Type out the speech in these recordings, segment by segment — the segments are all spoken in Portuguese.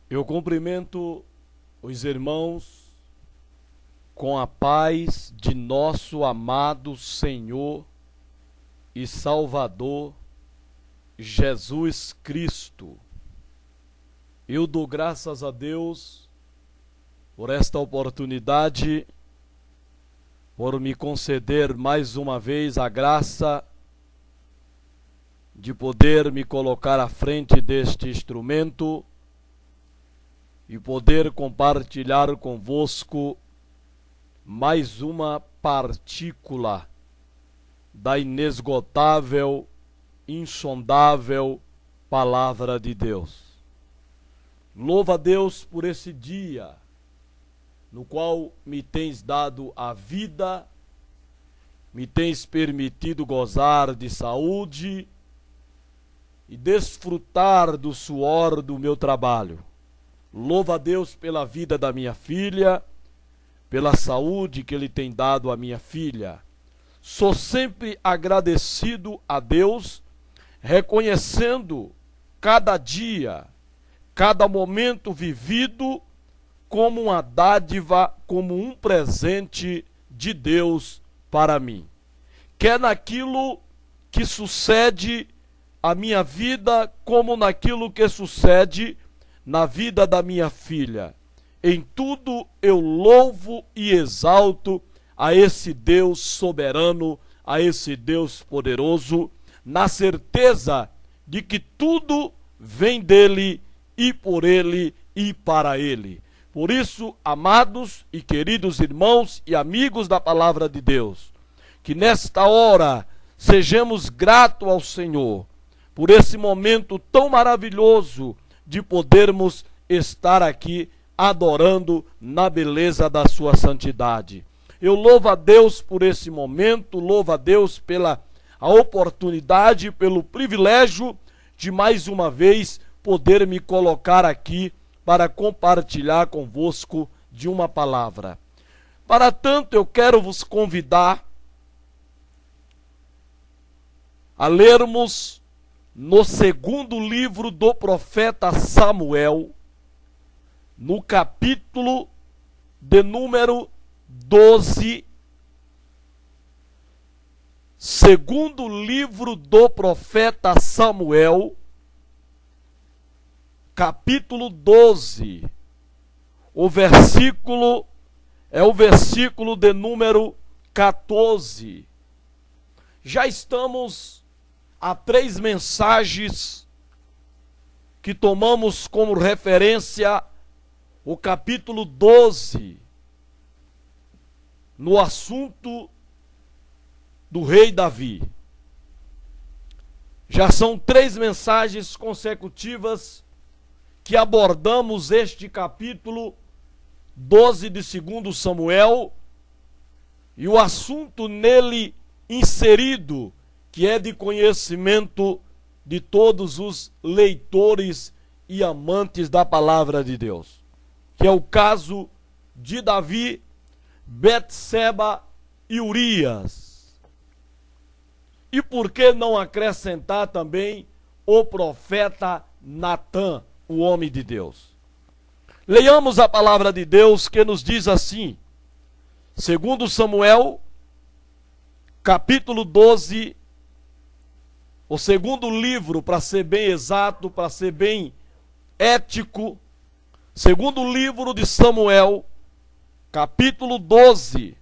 Eu cumprimento os irmãos com a paz de nosso amado Senhor e Salvador Jesus Cristo. Eu dou graças a Deus por esta oportunidade, por me conceder mais uma vez a graça de poder me colocar à frente deste instrumento e poder compartilhar convosco mais uma partícula da inesgotável, insondável Palavra de Deus. Louva a Deus por esse dia, no qual me tens dado a vida, me tens permitido gozar de saúde e desfrutar do suor do meu trabalho. Louva a Deus pela vida da minha filha, pela saúde que Ele tem dado à minha filha. Sou sempre agradecido a Deus, reconhecendo cada dia, cada momento vivido como uma dádiva, como um presente de Deus para mim. Quer naquilo que sucede à minha vida, como naquilo que sucede na vida da minha filha. Em tudo eu louvo e exalto a esse Deus soberano, a esse Deus poderoso, na certeza de que tudo vem dele e por ele e para ele. Por isso, amados e queridos irmãos e amigos da Palavra de Deus, que nesta hora sejamos gratos ao Senhor por esse momento tão maravilhoso de podermos estar aqui adorando na beleza da sua santidade. Eu louvo a Deus por esse momento, louvo a Deus pela a oportunidade, pelo privilégio de mais uma vez poder me colocar aqui para compartilhar convosco de uma palavra. Para tanto, eu quero vos convidar a lermos no segundo livro do profeta Samuel, no capítulo de número 12, segundo livro do profeta Samuel, capítulo 12, o versículo é o versículo de número 14. Já estamos há 3 mensagens que tomamos como referência o capítulo 12, no assunto do rei Davi. Já são 3 mensagens consecutivas que abordamos este capítulo 12 de 2 Samuel e o assunto nele inserido, que é de conhecimento de todos os leitores e amantes da Palavra de Deus, que é o caso de Davi, Betseba e Urias. E por que não acrescentar também o profeta Natã, o homem de Deus? Leiamos a Palavra de Deus que nos diz assim, 2 Samuel, capítulo 12, o segundo livro, para ser bem exato, para ser bem ético, segundo livro de Samuel, capítulo 12,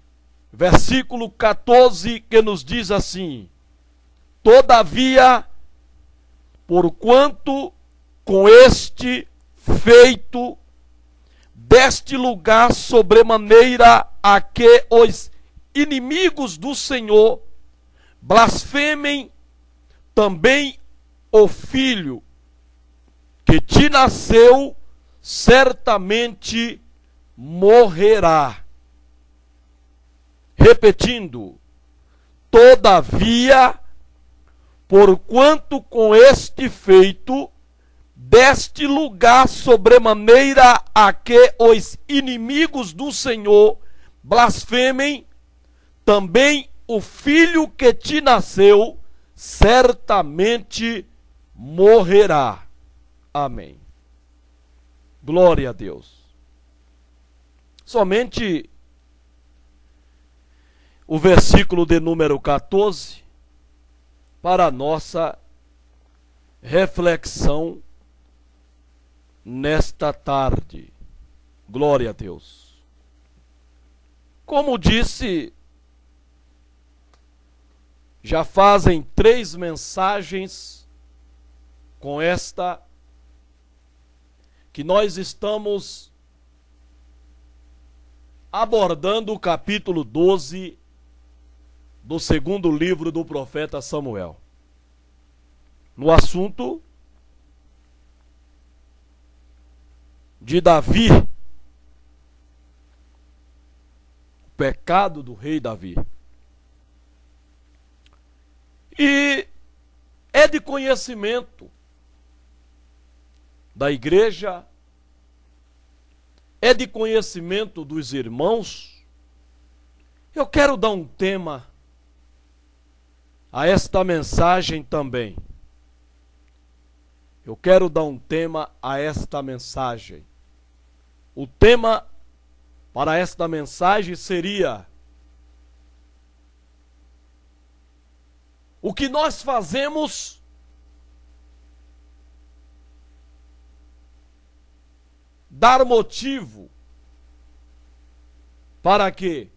versículo 14, que nos diz assim: Todavia, porquanto com este feito deste lugar sobremaneira a que os inimigos do Senhor blasfemem, também o filho que te nasceu certamente morrerá. Repetindo, todavia, porquanto com este feito deste lugar sobremaneira a que os inimigos do Senhor blasfemem, também o filho que te nasceu certamente morrerá. Amém. Glória a Deus. Somente o versículo de número 14 para a nossa reflexão nesta tarde. Glória a Deus. Como disse, já fazem 3 mensagens com esta que nós estamos abordando o capítulo 12 do 2º livro do profeta Samuel. No assunto de Davi, o pecado do rei Davi. E é de conhecimento da igreja, é de conhecimento dos irmãos. Eu quero dar um tema a esta mensagem também. Eu quero dar um tema a esta mensagem. O tema para esta mensagem seria: o que nós fazemos dar motivo para que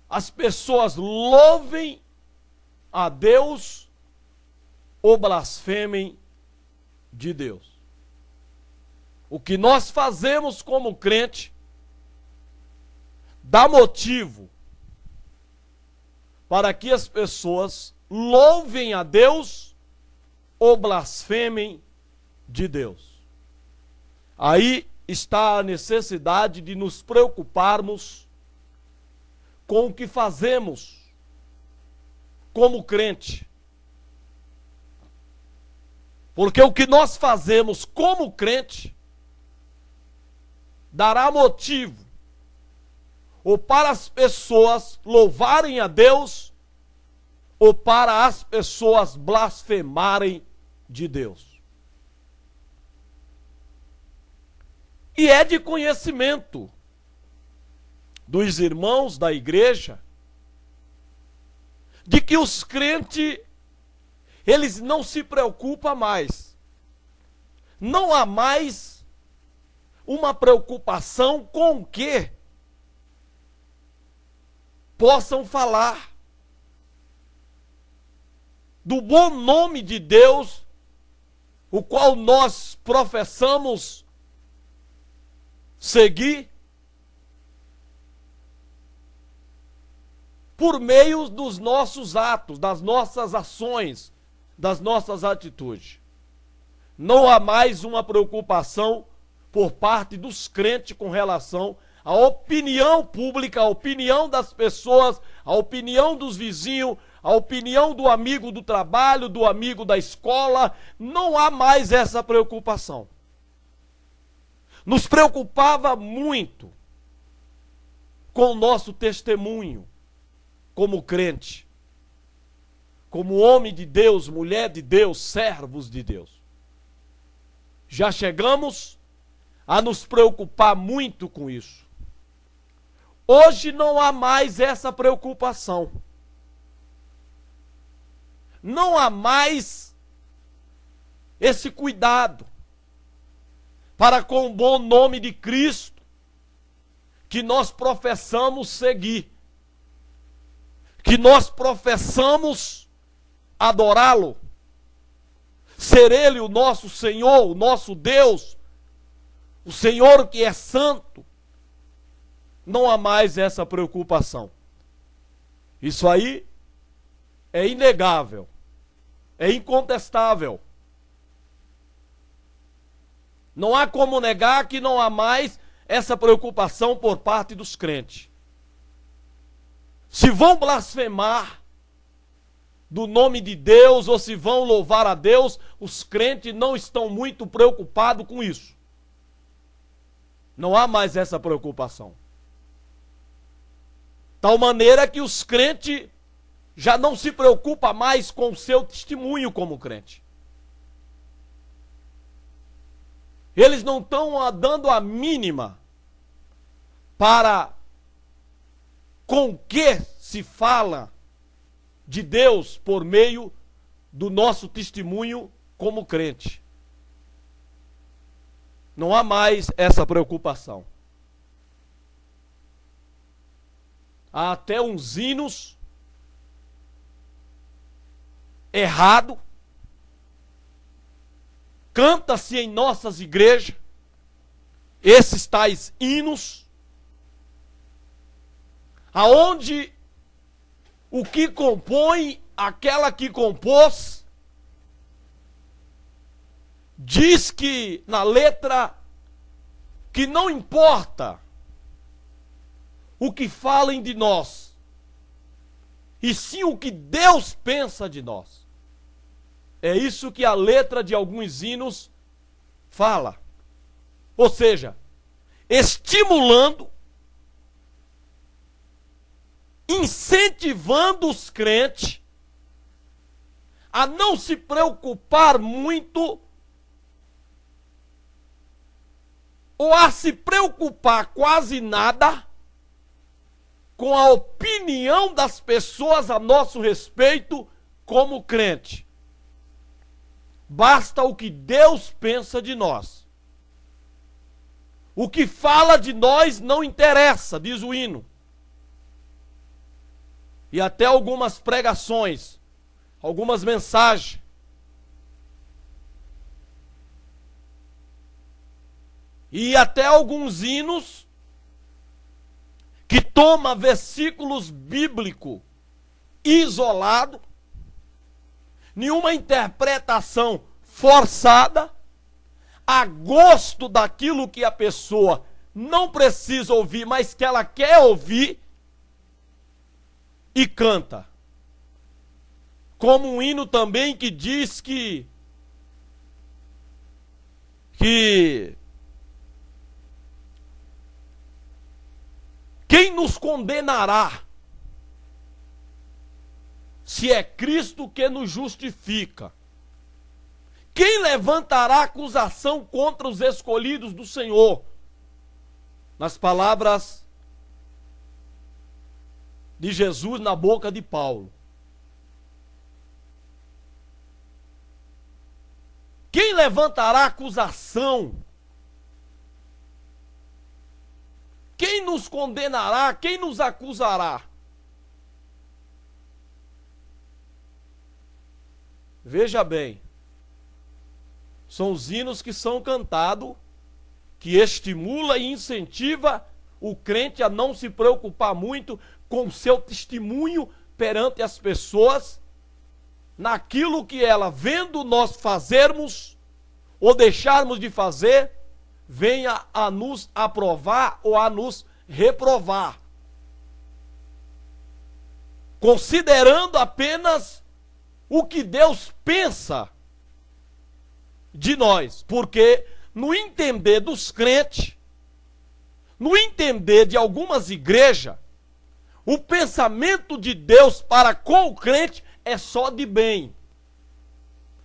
as pessoas louvem a Deus ou blasfemem de Deus. O que nós fazemos como crente dá motivo para que as pessoas louvem a Deus ou blasfemem de Deus. Aí está a necessidade de nos preocuparmos com o que fazemos como crente. Porque o que nós fazemos como crente dará motivo ou para as pessoas louvarem a Deus ou para as pessoas blasfemarem de Deus. E é de conhecimento dos irmãos da igreja de que os crentes, eles não se preocupam mais. Não há mais uma preocupação com o que possam falar do bom nome de Deus, o qual nós professamos seguir, por meio dos nossos atos, das nossas ações, das nossas atitudes. Não há mais uma preocupação por parte dos crentes com relação à opinião pública, à opinião das pessoas, à opinião dos vizinhos, à opinião do amigo do trabalho, do amigo da escola. Não há mais essa preocupação. Nos preocupava muito com o nosso testemunho como crente, como homem de Deus, mulher de Deus, servos de Deus. Já chegamos a nos preocupar muito com isso. Hoje não há mais essa preocupação. Não há mais esse cuidado para com o bom nome de Cristo que nós professamos seguir, que nós professamos adorá-lo, ser Ele o nosso Senhor, o nosso Deus, o Senhor que é santo. Não há mais essa preocupação. Isso aí é inegável, é incontestável. Não há como negar que não há mais essa preocupação por parte dos crentes. Se vão blasfemar do nome de Deus ou se vão louvar a Deus, os crentes não estão muito preocupados com isso. Não há mais essa preocupação. Tal maneira que os crentes já não se preocupam mais com o seu testemunho como crente. Eles não estão dando a mínima para com que se fala de Deus por meio do nosso testemunho como crente. Não há mais essa preocupação. Há até uns hinos errados. Canta-se em nossas igrejas esses tais hinos, aonde o que compõe, aquela que compôs, diz que na letra que não importa o que falem de nós, e sim o que Deus pensa de nós. É isso que a letra de alguns hinos fala. Ou seja, estimulando, incentivando os crentes a não se preocupar muito ou a se preocupar quase nada com a opinião das pessoas a nosso respeito como crente. Basta o que Deus pensa de nós. O que fala de nós não interessa, diz o hino. E até algumas pregações, algumas mensagens, e até alguns hinos que toma versículos bíblicos isolados, nenhuma interpretação forçada, a gosto daquilo que a pessoa não precisa ouvir, mas que ela quer ouvir, e canta. Como um hino também que diz que quem nos condenará, se é Cristo que nos justifica? Quem levantará acusação contra os escolhidos do Senhor? Nas palavras de Jesus na boca de Paulo. Quem levantará acusação? Quem nos condenará? Quem nos acusará? Veja bem, são os hinos que são cantados, que estimula e incentiva o crente a não se preocupar muito com o seu testemunho perante as pessoas, naquilo que ela, vendo nós fazermos ou deixarmos de fazer, venha a nos aprovar ou a nos reprovar, considerando apenas o que Deus pensa de nós, porque no entender dos crentes, no entender de algumas igrejas, o pensamento de Deus para com o crente é só de bem,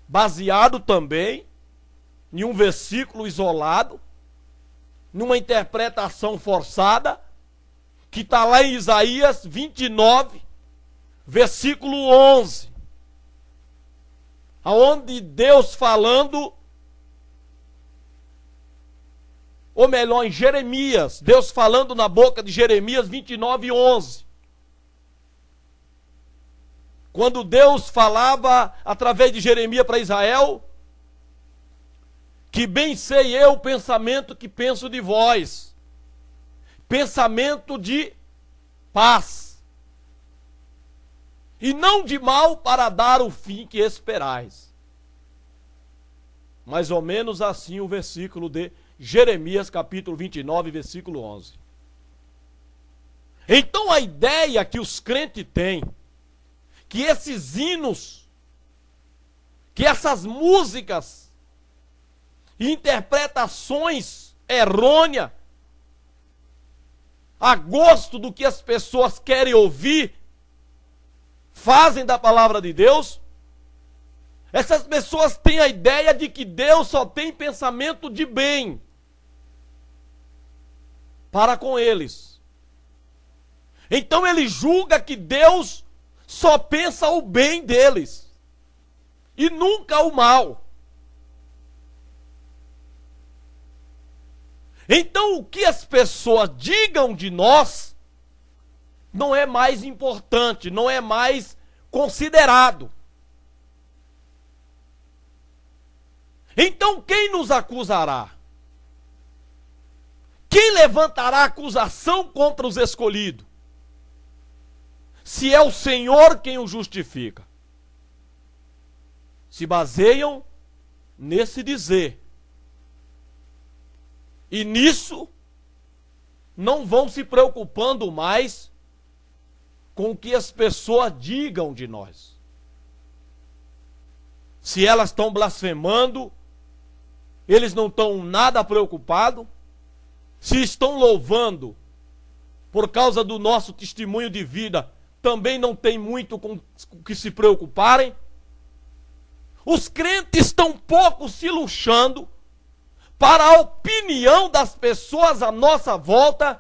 baseado também em um versículo isolado, numa interpretação forçada, que está lá em Isaías 29, versículo 11, aonde Deus falando, ou melhor, em Jeremias, Deus falando na boca de Jeremias 29, 11. Quando Deus falava através de Jeremias para Israel, que bem sei eu o pensamento que penso de vós, pensamento de paz, e não de mal, para dar o fim que esperais. Mais ou menos assim o versículo de Jeremias capítulo 29, versículo 11. Então a ideia que os crentes têm, que esses hinos, que essas músicas, interpretações errôneas, a gosto do que as pessoas querem ouvir, fazem da palavra de Deus, Essas pessoas têm a ideia de que Deus só tem pensamento de bem para com eles. Então ele julga que Deus só pensa o bem deles e nunca o mal. Então o que as pessoas digam de nós não é mais importante, não é mais considerado. Então quem nos acusará? Quem levantará acusação contra os escolhidos? Se é o Senhor quem o justifica. Se baseiam nesse dizer. E nisso não vão se preocupando mais com o que as pessoas digam de nós. Se elas estão blasfemando, eles não estão nada preocupados. Se estão louvando por causa do nosso testemunho de vida, também não tem muito com o que se preocuparem. Os crentes estão pouco se luxando para a opinião das pessoas à nossa volta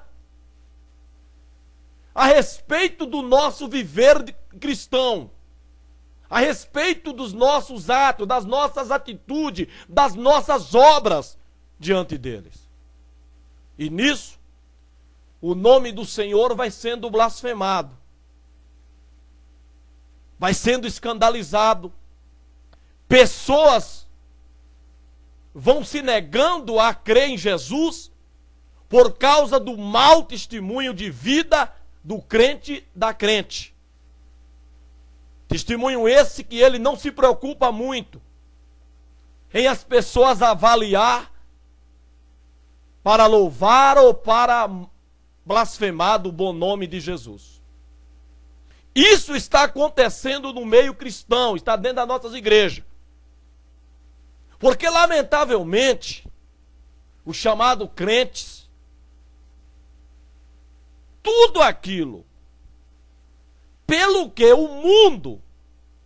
a respeito do nosso viver cristão, a respeito dos nossos atos, das nossas atitudes, das nossas obras diante deles. E nisso, o nome do Senhor vai sendo blasfemado, vai sendo escandalizado. Pessoas vão se negando a crer em Jesus por causa do mau testemunho de vida do crente da crente. Testemunho esse que ele não se preocupa muito em as pessoas avaliar para louvar ou para blasfemar do bom nome de Jesus. Isso está acontecendo no meio cristão, está dentro das nossas igrejas. Porque, lamentavelmente, os chamados crentes, tudo aquilo pelo que o mundo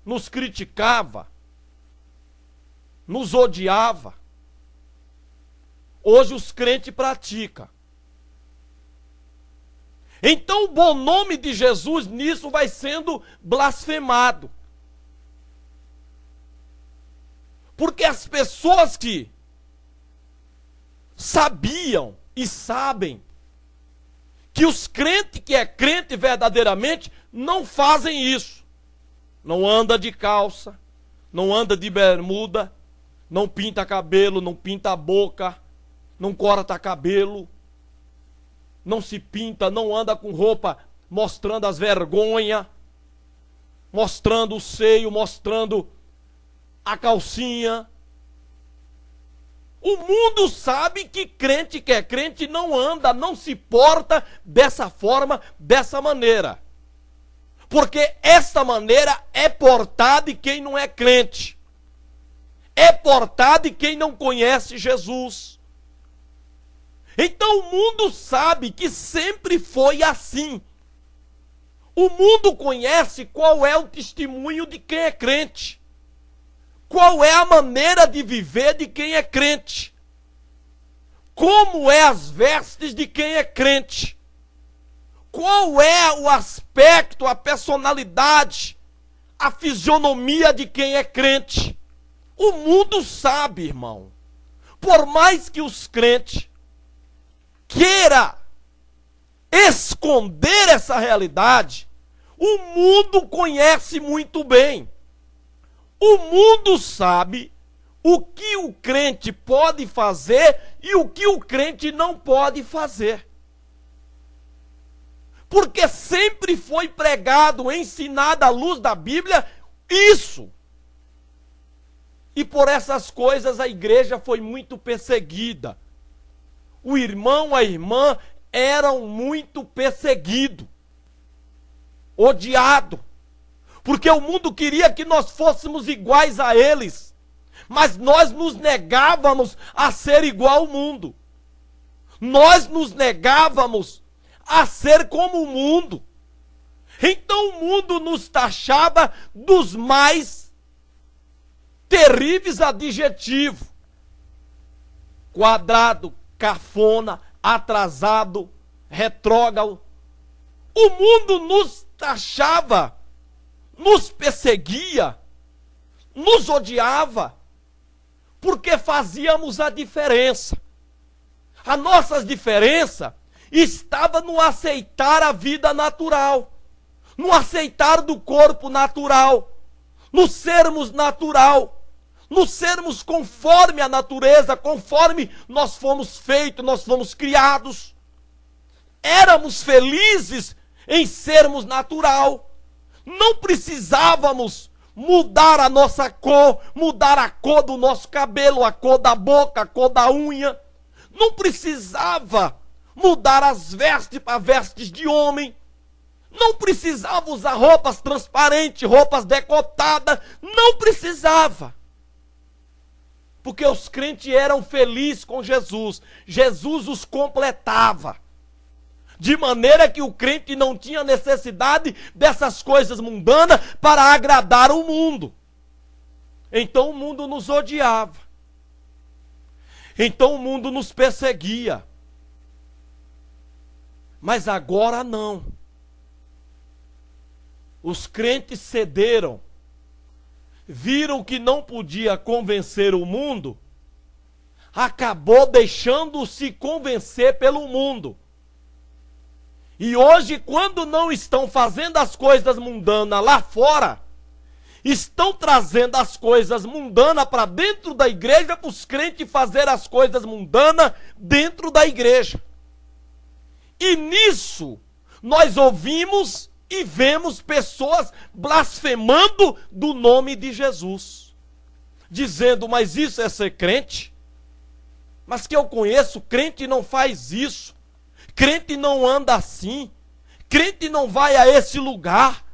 nos criticava, nos odiava, hoje os crentes praticam. Então o bom nome de Jesus nisso vai sendo blasfemado. Porque as pessoas que sabiam e sabem que os crentes que é crente verdadeiramente não fazem isso. Não anda de calça, não anda de bermuda, não pinta cabelo, não pinta a boca, não corta cabelo, não se pinta, não anda com roupa mostrando as vergonhas, mostrando o seio, mostrando a calcinha. O mundo sabe que é crente não anda, não se porta dessa forma, dessa maneira. Porque essa maneira é portada de quem não é crente. É portada de quem não conhece Jesus. Então o mundo sabe que sempre foi assim. O mundo conhece qual é o testemunho de quem é crente. Qual é a maneira de viver de quem é crente? Como é as vestes de quem é crente? Qual é o aspecto, a personalidade, a fisionomia de quem é crente? O mundo sabe, irmão. Por mais que os crentes queiram esconder essa realidade, o mundo conhece muito bem. O mundo sabe o que o crente pode fazer e o que o crente não pode fazer. Porque sempre foi pregado, ensinado à luz da Bíblia isso. E por essas coisas a igreja foi muito perseguida. O irmão, a irmã eram muito perseguidos, odiados. Porque o mundo queria que nós fôssemos iguais a eles. Mas nós nos negávamos a ser igual ao mundo. Nós nos negávamos a ser como o mundo. Então o mundo nos taxava dos mais terríveis adjetivos: quadrado, cafona, atrasado, retrógrado. O mundo nos taxava, nos perseguia, nos odiava, porque fazíamos a diferença. A nossa diferença estava no aceitar a vida natural, no aceitar do corpo natural, no sermos natural, no sermos conforme a natureza, conforme nós fomos feitos, nós fomos criados. Éramos felizes em sermos natural. Não precisávamos mudar a nossa cor, mudar a cor do nosso cabelo, a cor da boca, a cor da unha. Não precisava mudar as vestes para vestes de homem. Não precisava usar roupas transparentes, roupas decotadas. Não precisava. Porque os crentes eram felizes com Jesus. Jesus os completava. De maneira que o crente não tinha necessidade dessas coisas mundanas para agradar o mundo. Então o mundo nos odiava. Então o mundo nos perseguia. Mas agora não. Os crentes cederam. Viram que não podia convencer o mundo. Acabou deixando-se convencer pelo mundo. E hoje, quando não estão fazendo as coisas mundanas lá fora, estão trazendo as coisas mundanas para dentro da igreja, para os crentes fazer as coisas mundanas dentro da igreja. E nisso, nós ouvimos e vemos pessoas blasfemando do nome de Jesus. Dizendo, mas isso é ser crente? Mas que eu conheço, crente não faz isso. Crente não anda assim. Crente não vai a esse lugar.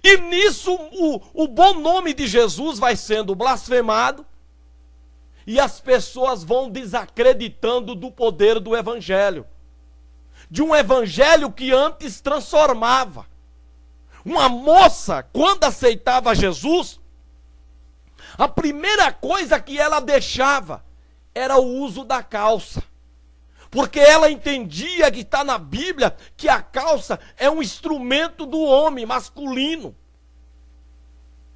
E nisso o bom nome de Jesus vai sendo blasfemado. E as pessoas vão desacreditando do poder do evangelho. De um evangelho que antes transformava. Uma moça, quando aceitava Jesus, a primeira coisa que ela deixava era o uso da calça. Porque ela entendia que está na Bíblia que a calça é um instrumento do homem masculino.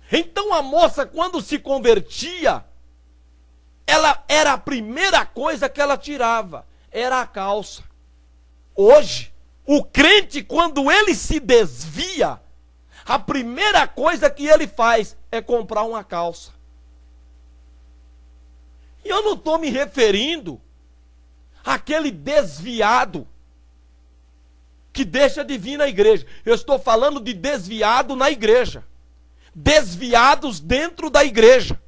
Então a moça, quando se convertia, ela era a primeira coisa que ela tirava, era a calça. Hoje, o crente, quando ele se desvia, a primeira coisa que ele faz é comprar uma calça. E eu não estou me referindo àquele desviado que deixa de vir na igreja. Eu estou falando de desviado na igreja. Desviados dentro da igreja.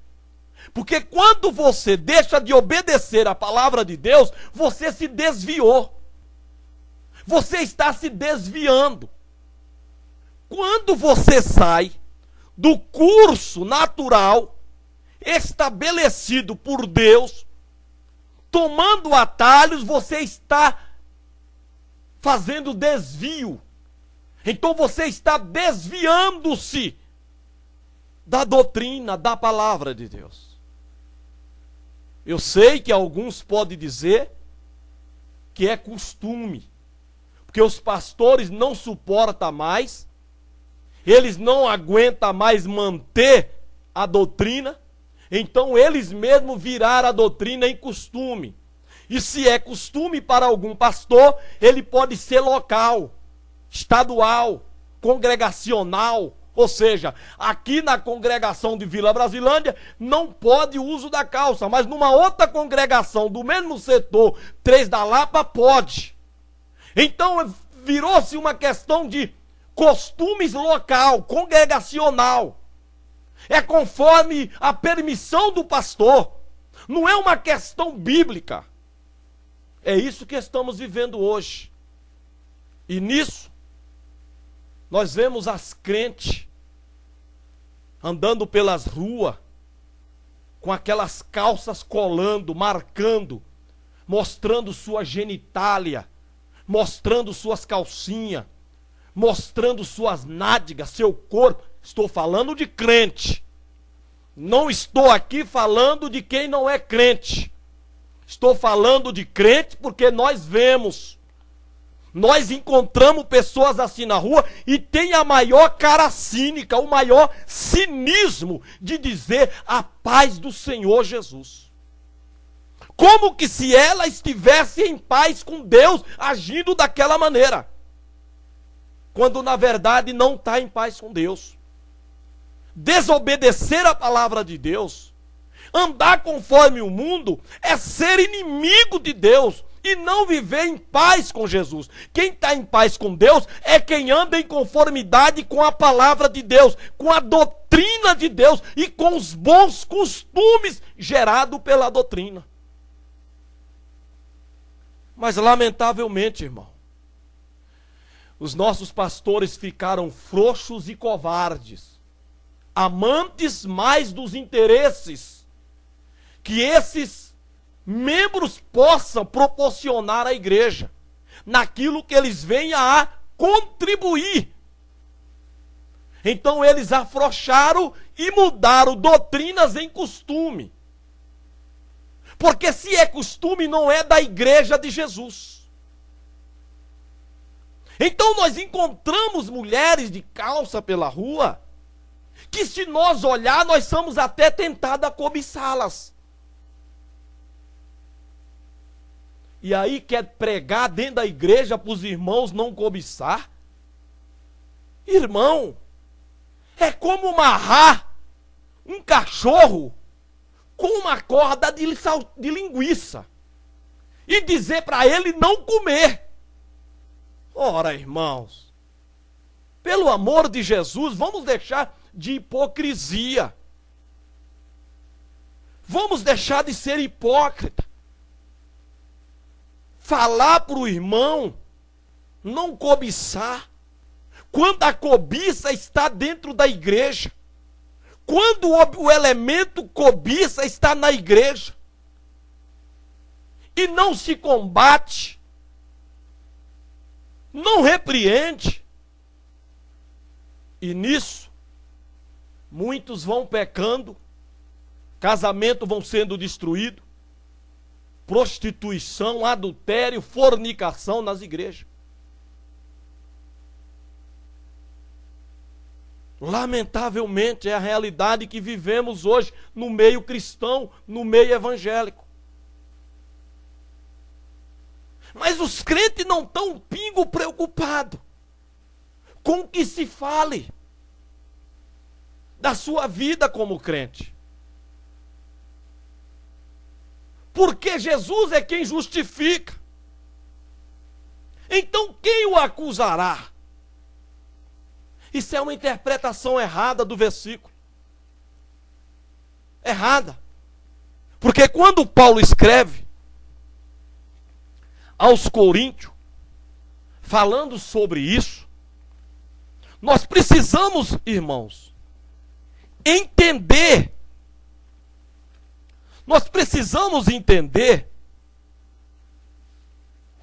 Porque quando você deixa de obedecer a palavra de Deus, você se desviou. Você está se desviando. Quando você sai do curso natural estabelecido por Deus, tomando atalhos, você está fazendo desvio. Então você está desviando-se da doutrina, da palavra de Deus. Eu sei que alguns podem dizer que é costume, porque os pastores não suportam mais, eles não aguentam mais manter a doutrina, então eles mesmos viraram a doutrina em costume. E se é costume para algum pastor, ele pode ser local, estadual, congregacional. Ou seja, aqui na congregação de Vila Brasilândia não pode o uso da calça, mas numa outra congregação do mesmo setor, 3 da Lapa, pode. Então virou-se uma questão de costumes local, congregacional. É conforme a permissão do pastor. Não é uma questão bíblica. É isso que estamos vivendo hoje. E nisso, nós vemos as crentes andando pelas ruas, com aquelas calças colando, marcando, mostrando sua genitália, mostrando suas calcinhas, mostrando suas nádegas, seu corpo. Estou falando de crente. Não estou aqui falando de quem não é crente. Estou falando de crente porque nós vemos. Nós encontramos pessoas assim na rua e tem a maior cara cínica, o maior cinismo de dizer a paz do Senhor Jesus. Como que se ela estivesse em paz com Deus, agindo daquela maneira. Quando na verdade não está em paz com Deus. Desobedecer a palavra de Deus, andar conforme o mundo, é ser inimigo de Deus. E não viver em paz com Jesus. Quem está em paz com Deus é quem anda em conformidade com a palavra de Deus, com a doutrina de Deus e com os bons costumes gerados pela doutrina. Mas lamentavelmente, irmão, os nossos pastores ficaram frouxos e covardes, amantes mais dos interesses que esses membros possam proporcionar à igreja, naquilo que eles venham a contribuir. Então eles afrouxaram e mudaram doutrinas em costume. Porque se é costume, não é da igreja de Jesus. Então nós encontramos mulheres de calça pela rua, que se nós olhar, nós somos até tentados a cobiçá-las. E aí quer pregar dentro da igreja para os irmãos não cobiçar? Irmão, é como amarrar um cachorro com uma corda de linguiça e dizer para ele não comer. Ora, irmãos, pelo amor de Jesus, vamos deixar de hipocrisia. Vamos deixar de ser hipócrita. Falar para o irmão não cobiçar, quando a cobiça está dentro da igreja, quando o elemento cobiça está na igreja, e não se combate, não repreende, e nisso, muitos vão pecando, casamentos vão sendo destruídos, prostituição, adultério, fornicação nas igrejas. Lamentavelmente é a realidade que vivemos hoje no meio cristão, no meio evangélico. Mas os crentes não estão um pingo preocupados com o que se fale da sua vida como crente. Porque Jesus é quem justifica. Então quem o acusará? Isso é uma interpretação errada do versículo. Errada. Porque quando Paulo escreve aos Coríntios, falando sobre isso, nós precisamos, irmãos, entender. Nós precisamos entender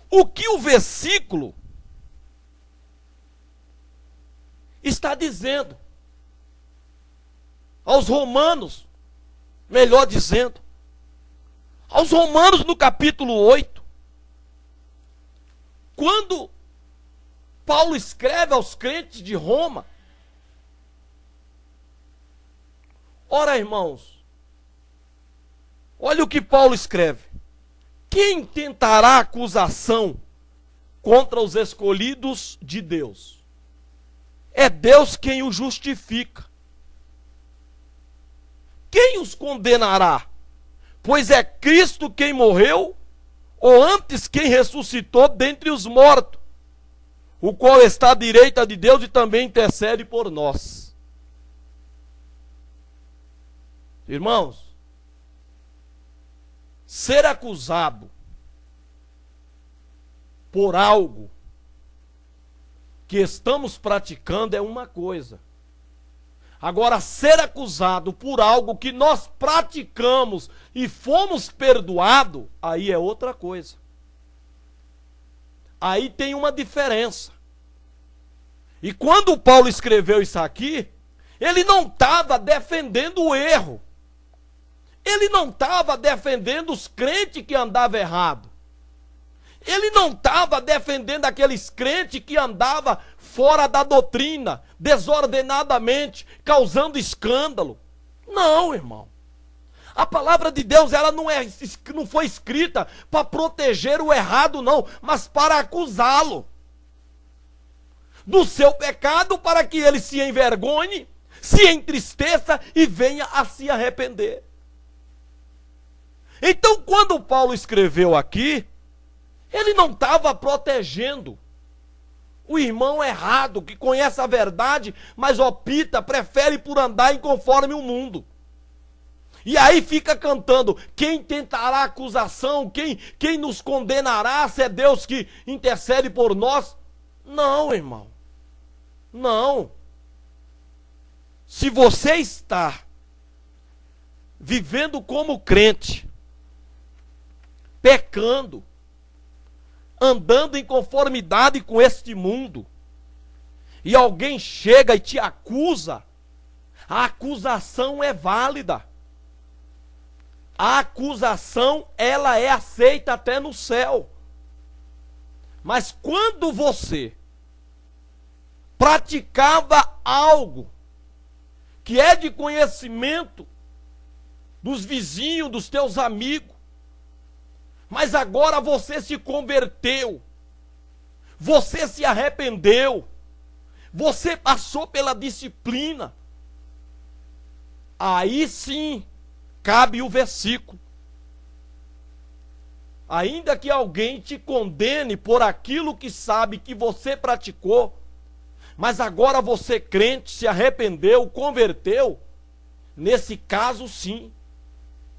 o que o versículo está dizendo aos romanos, melhor dizendo, aos romanos no capítulo 8, quando Paulo escreve aos crentes de Roma. Ora, irmãos, olha o que Paulo escreve. Quem tentará acusação contra os escolhidos de Deus? É Deus quem os justifica. Quem os condenará? Pois é Cristo quem morreu, ou antes quem ressuscitou dentre os mortos, o qual está à direita de Deus e também intercede por nós. Irmãos, ser acusado por algo que estamos praticando é uma coisa. Agora, ser acusado por algo que nós praticamos e fomos perdoados, aí é outra coisa. Aí tem uma diferença. E quando Paulo escreveu isso aqui, Ele não estava defendendo o erro. Ele não estava defendendo os crentes que andavam errado. Ele não estava defendendo aqueles crentes que andavam fora da doutrina, desordenadamente, causando escândalo. Não, irmão. A palavra de Deus, ela não foi escrita para proteger o errado, não, mas para acusá-lo do seu pecado, para que ele se envergonhe, se entristeça e venha a se arrepender. Então, quando Paulo escreveu aqui, ele não estava protegendo o irmão errado, que conhece a verdade, mas opta, prefere por andar em conforme o mundo. E aí fica cantando, quem tentará acusação, quem nos condenará, se é Deus que intercede por nós? Não, irmão. Não. Se você está vivendo como crente, pecando, andando em conformidade com este mundo, e alguém chega e te acusa, a acusação é válida. A acusação, ela é aceita até no céu. Mas quando você praticava algo que é de conhecimento dos vizinhos, dos teus amigos, mas agora você se converteu, você se arrependeu, você passou pela disciplina, aí sim cabe o versículo. Ainda que alguém te condene por aquilo que sabe que você praticou, mas agora você crente se arrependeu, converteu, nesse caso sim,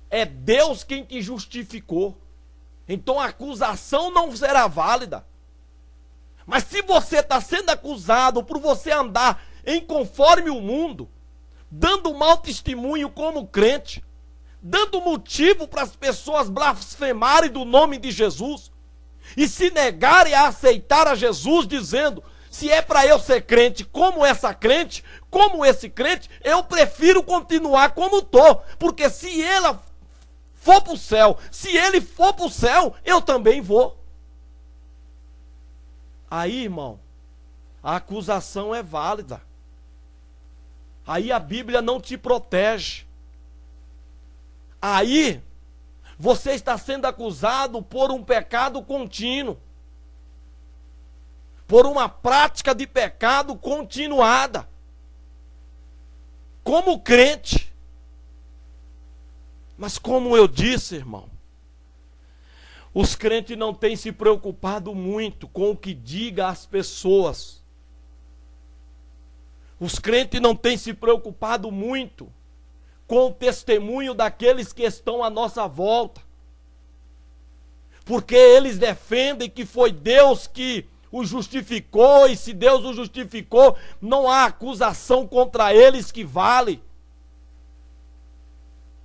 é Deus quem te justificou. Então a acusação não será válida. Mas se você está sendo acusado por você andar em conforme o mundo, dando mau testemunho como crente, dando motivo para as pessoas blasfemarem do nome de Jesus, e se negarem a aceitar a Jesus, dizendo, se é para eu ser crente como essa crente, como esse crente, eu prefiro continuar como estou, porque se ela for para o céu, se ele for para o céu, eu também vou. Aí, irmão, a acusação é válida. Aí a Bíblia não te protege. Aí você está sendo acusado por um pecado contínuo, por uma prática de pecado continuada, como crente. Mas como eu disse, irmão, os crentes não têm se preocupado muito com o que diga as pessoas. Os crentes não têm se preocupado muito com o testemunho daqueles que estão à nossa volta. Porque eles defendem que foi Deus que o justificou, e se Deus o justificou, não há acusação contra eles que vale.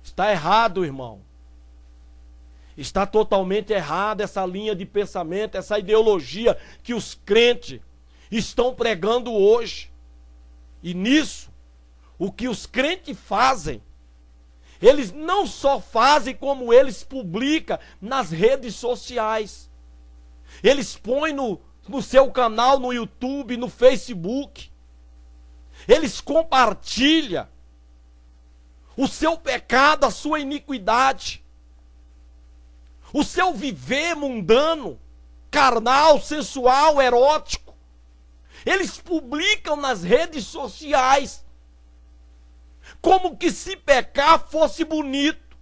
Está errado, irmão. Está totalmente errada essa linha de pensamento, essa ideologia que os crentes estão pregando hoje. E nisso, o que os crentes fazem, eles não só fazem, como eles publicam nas redes sociais. Eles põem no seu canal, no YouTube, no Facebook. Eles compartilham o seu pecado, a sua iniquidade, o seu viver mundano, carnal, sensual, erótico. Eles publicam nas redes sociais, como que se pecar fosse bonito,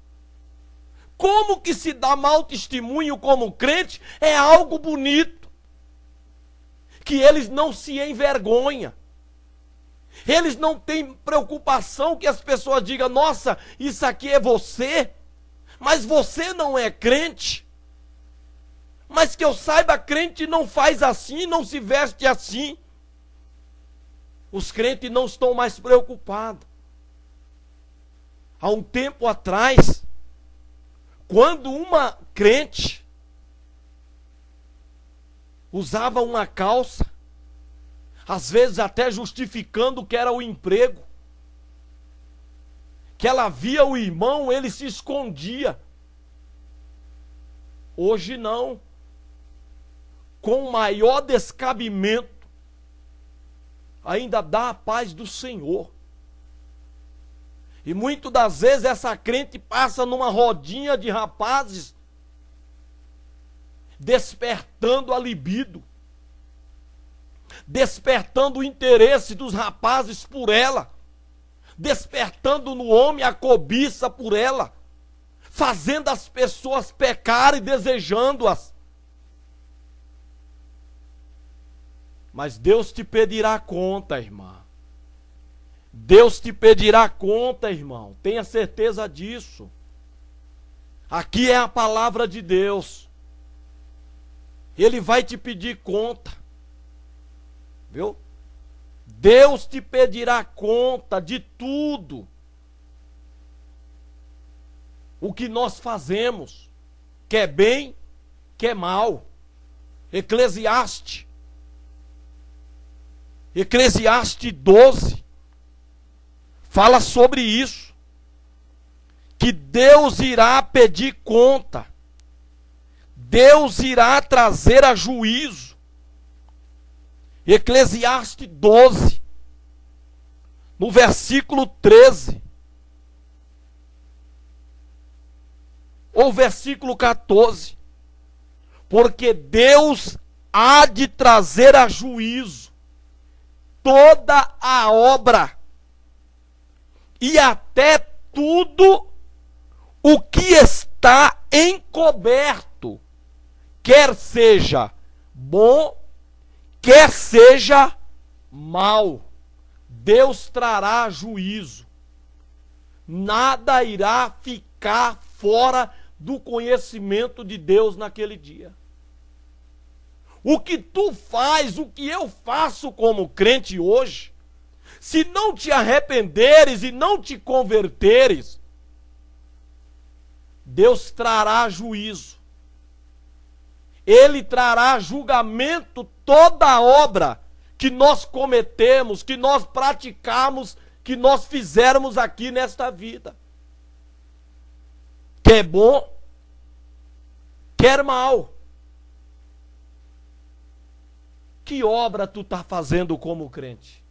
como que se dar mau testemunho como crente é algo bonito, que eles não se envergonham. Eles não têm preocupação que as pessoas digam, nossa, isso aqui é você, mas você não é crente. Mas que eu saiba, crente não faz assim, não se veste assim. Os crentes não estão mais preocupados. Há um tempo atrás, quando uma crente usava uma calça, às vezes até justificando que era o emprego, que ela via o irmão, ele se escondia. Hoje não. Com maior descabimento, ainda dá a paz do Senhor. E muitas das vezes essa crente passa numa rodinha de rapazes, despertando a libido, despertando o interesse dos rapazes por ela, despertando no homem a cobiça por ela, fazendo as pessoas pecarem, desejando-as. Mas Deus te pedirá conta, irmã. Deus te pedirá conta, irmão. Tenha certeza disso. Aqui é a palavra de Deus. Ele vai te pedir conta. Viu? Deus te pedirá conta de tudo o que nós fazemos, quer bem, quer mal. Eclesiastes 12 fala sobre isso, que Deus irá pedir conta, Deus irá trazer a juízo. Eclesiastes 12, no versículo 13, ou versículo 14, porque Deus há de trazer a juízo toda a obra e até tudo o que está encoberto, quer seja bom, quer seja mal. Deus trará juízo. Nada irá ficar fora do conhecimento de Deus naquele dia. O que tu faz, o que eu faço como crente hoje, se não te arrependeres e não te converteres, Deus trará juízo. Ele trará julgamento toda a obra que nós cometemos, que nós praticamos, que nós fizermos aqui nesta vida. Quer bom, quer mal. Que obra tu está fazendo como crente?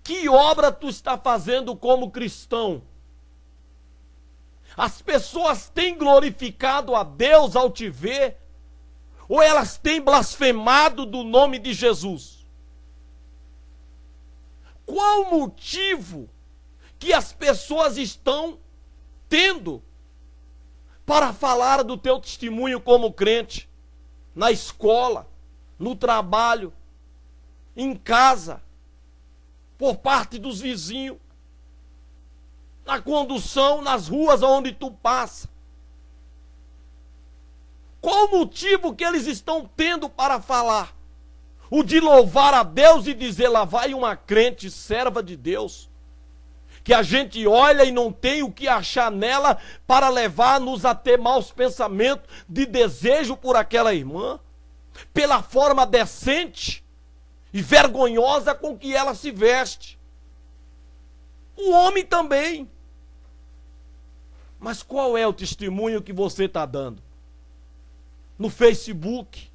Que obra tu está fazendo como cristão? As pessoas têm glorificado a Deus ao te ver? Ou elas têm blasfemado do nome de Jesus? Qual o motivo que as pessoas estão tendo para falar do teu testemunho como crente? Na escola, no trabalho, em casa, por parte dos vizinhos, na condução, nas ruas onde tu passa. Qual o motivo que eles estão tendo para falar? O de louvar a Deus e dizer, lá vai uma crente, serva de Deus, que a gente olha e não tem o que achar nela para levar-nos a ter maus pensamentos de desejo por aquela irmã, pela forma decente e vergonhosa com que ela se veste. O homem também. Mas qual é o testemunho que você está dando? No Facebook,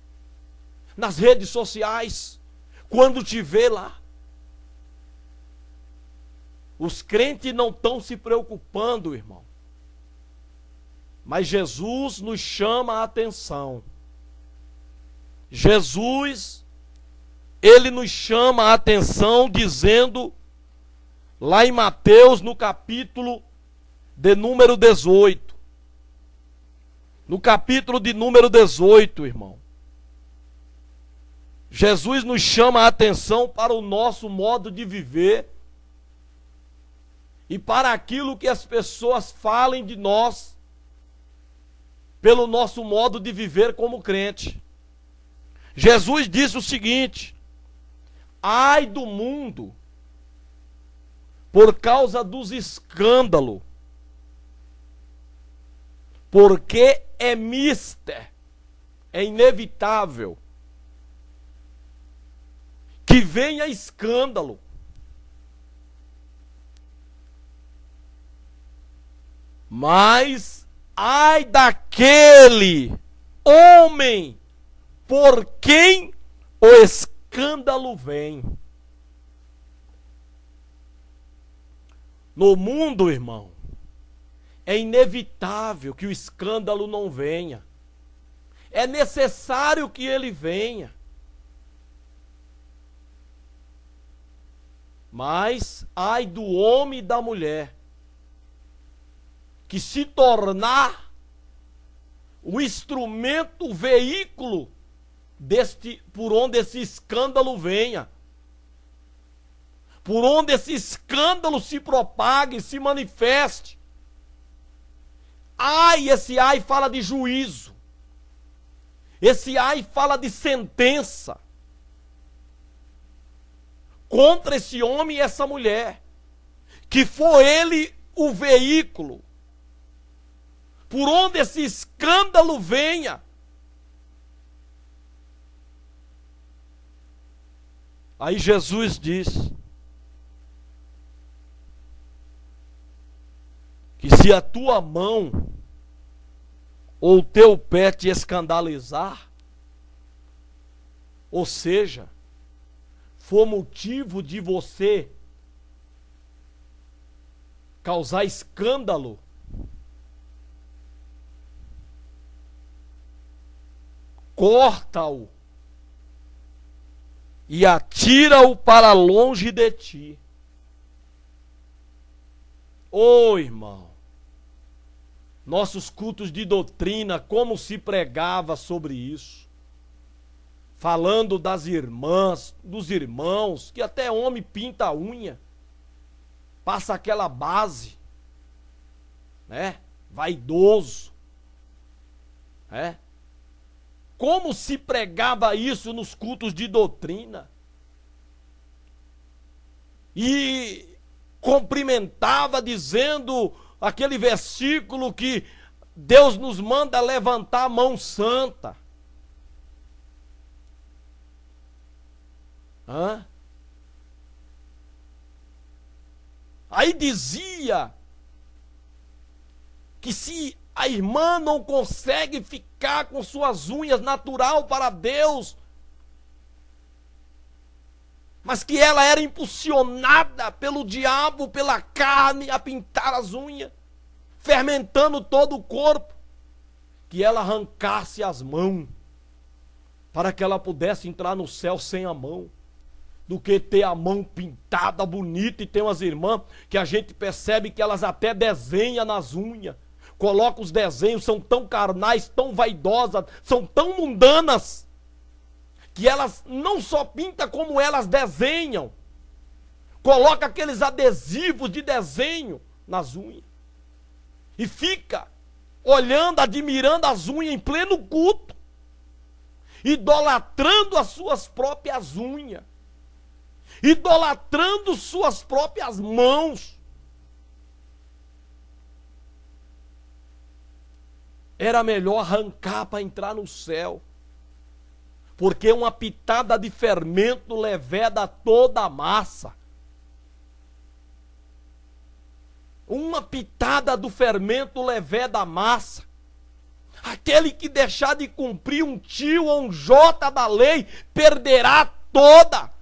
nas redes sociais, quando te vê lá. Os crentes não estão se preocupando, irmão. Mas Jesus nos chama a atenção. Jesus, ele nos chama a atenção dizendo, lá em Mateus, no capítulo de número 18. No capítulo de número 18, irmão. Jesus nos chama a atenção para o nosso modo de viver e para aquilo que as pessoas falem de nós pelo nosso modo de viver como crente. Jesus disse o seguinte: ai do mundo por causa dos escândalos, porque é mister, é inevitável que venha escândalo. Mas ai daquele homem por quem o escândalo vem. No mundo, irmão, é inevitável que o escândalo não venha. É necessário que ele venha. Mas ai do homem e da mulher que se tornar o instrumento, o veículo por onde esse escândalo venha. Por onde esse escândalo se propague, se manifeste. Ai, esse ai fala de juízo. Esse ai fala de sentença contra esse homem e essa mulher, que for ele o veículo por onde esse escândalo venha. Aí Jesus diz que se a tua mão ou o teu pé te escandalizar, ou seja, for motivo de você causar escândalo, corta-o e atira-o para longe de ti. Ô irmão, nossos cultos de doutrina, como se pregava sobre isso, falando das irmãs, dos irmãos, que até homem pinta a unha, passa aquela base, né, vaidoso, né? Como se pregava isso nos cultos de doutrina? E cumprimentava dizendo aquele versículo que Deus nos manda levantar a mão santa. Aí dizia que se a irmã não consegue ficar com suas unhas natural para Deus, mas que ela era impulsionada pelo diabo, pela carne, a pintar as unhas, fermentando todo o corpo, que ela arrancasse as mãos, para que ela pudesse entrar no céu sem a mão, do que ter a mão pintada, bonita. E tem umas irmãs que a gente percebe que elas até desenham nas unhas, colocam os desenhos, são tão carnais, tão vaidosas, são tão mundanas, que elas não só pintam como elas desenham. Coloca aqueles adesivos de desenho nas unhas. E fica olhando, admirando as unhas em pleno culto. Idolatrando as suas próprias unhas. Idolatrando suas próprias mãos. Era melhor arrancar para entrar no céu. Porque uma pitada de fermento leveda toda a massa. Uma pitada do fermento leveda a massa. Aquele que deixar de cumprir um tio ou um jota da lei, perderá toda.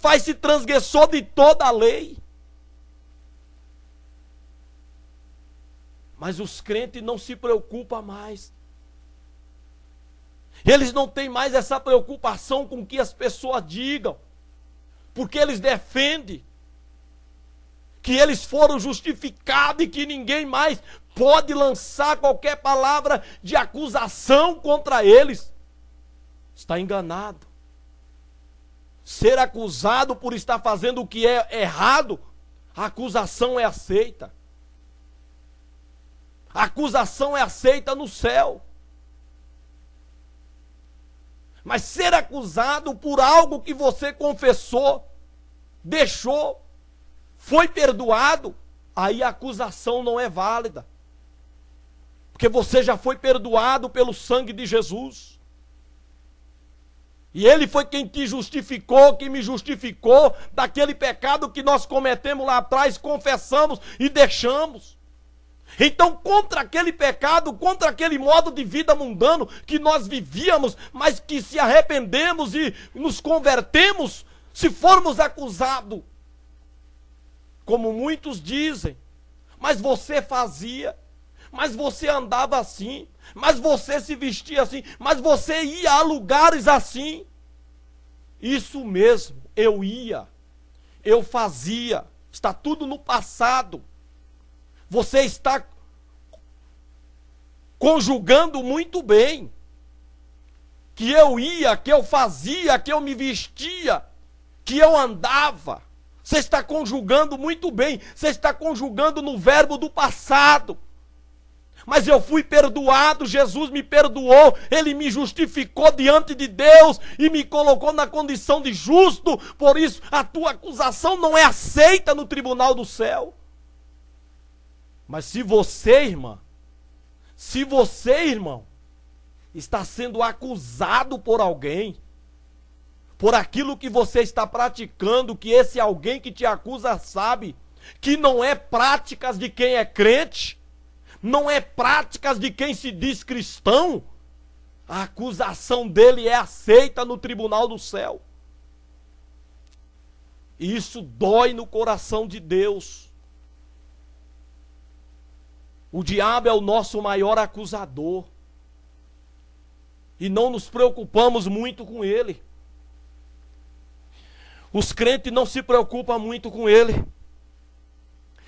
Faz-se transgressor de toda a lei. Mas os crentes não se preocupam mais. Eles não têm mais essa preocupação com o que as pessoas digam. Porque eles defendem que eles foram justificados e que ninguém mais pode lançar qualquer palavra de acusação contra eles. Está enganado. Ser acusado por estar fazendo o que é errado, a acusação é aceita. A acusação é aceita no céu. Mas ser acusado por algo que você confessou, deixou, foi perdoado, aí a acusação não é válida. Porque você já foi perdoado pelo sangue de Jesus. E Ele foi quem te justificou, quem me justificou daquele pecado que nós cometemos lá atrás, confessamos e deixamos. Então, contra aquele pecado, contra aquele modo de vida mundano que nós vivíamos, mas que se arrependemos e nos convertemos, se formos acusados, como muitos dizem, mas você fazia, mas você andava assim, mas você se vestia assim, mas você ia a lugares assim. Isso mesmo, eu ia, eu fazia, está tudo no passado. Você está conjugando muito bem que eu ia, que eu fazia, que eu me vestia, que eu andava. Você está conjugando muito bem, você está conjugando no verbo do passado. Mas eu fui perdoado, Jesus me perdoou, Ele me justificou diante de Deus e me colocou na condição de justo. Por isso, a tua acusação não é aceita no tribunal do céu. Mas se você, irmão, está sendo acusado por alguém, por aquilo que você está praticando, que esse alguém que te acusa sabe que não é práticas de quem é crente, não é práticas de quem se diz cristão, a acusação dele é aceita no tribunal do céu. E isso dói no coração de Deus. O diabo é o nosso maior acusador. E não nos preocupamos muito com ele. Os crentes não se preocupam muito com ele.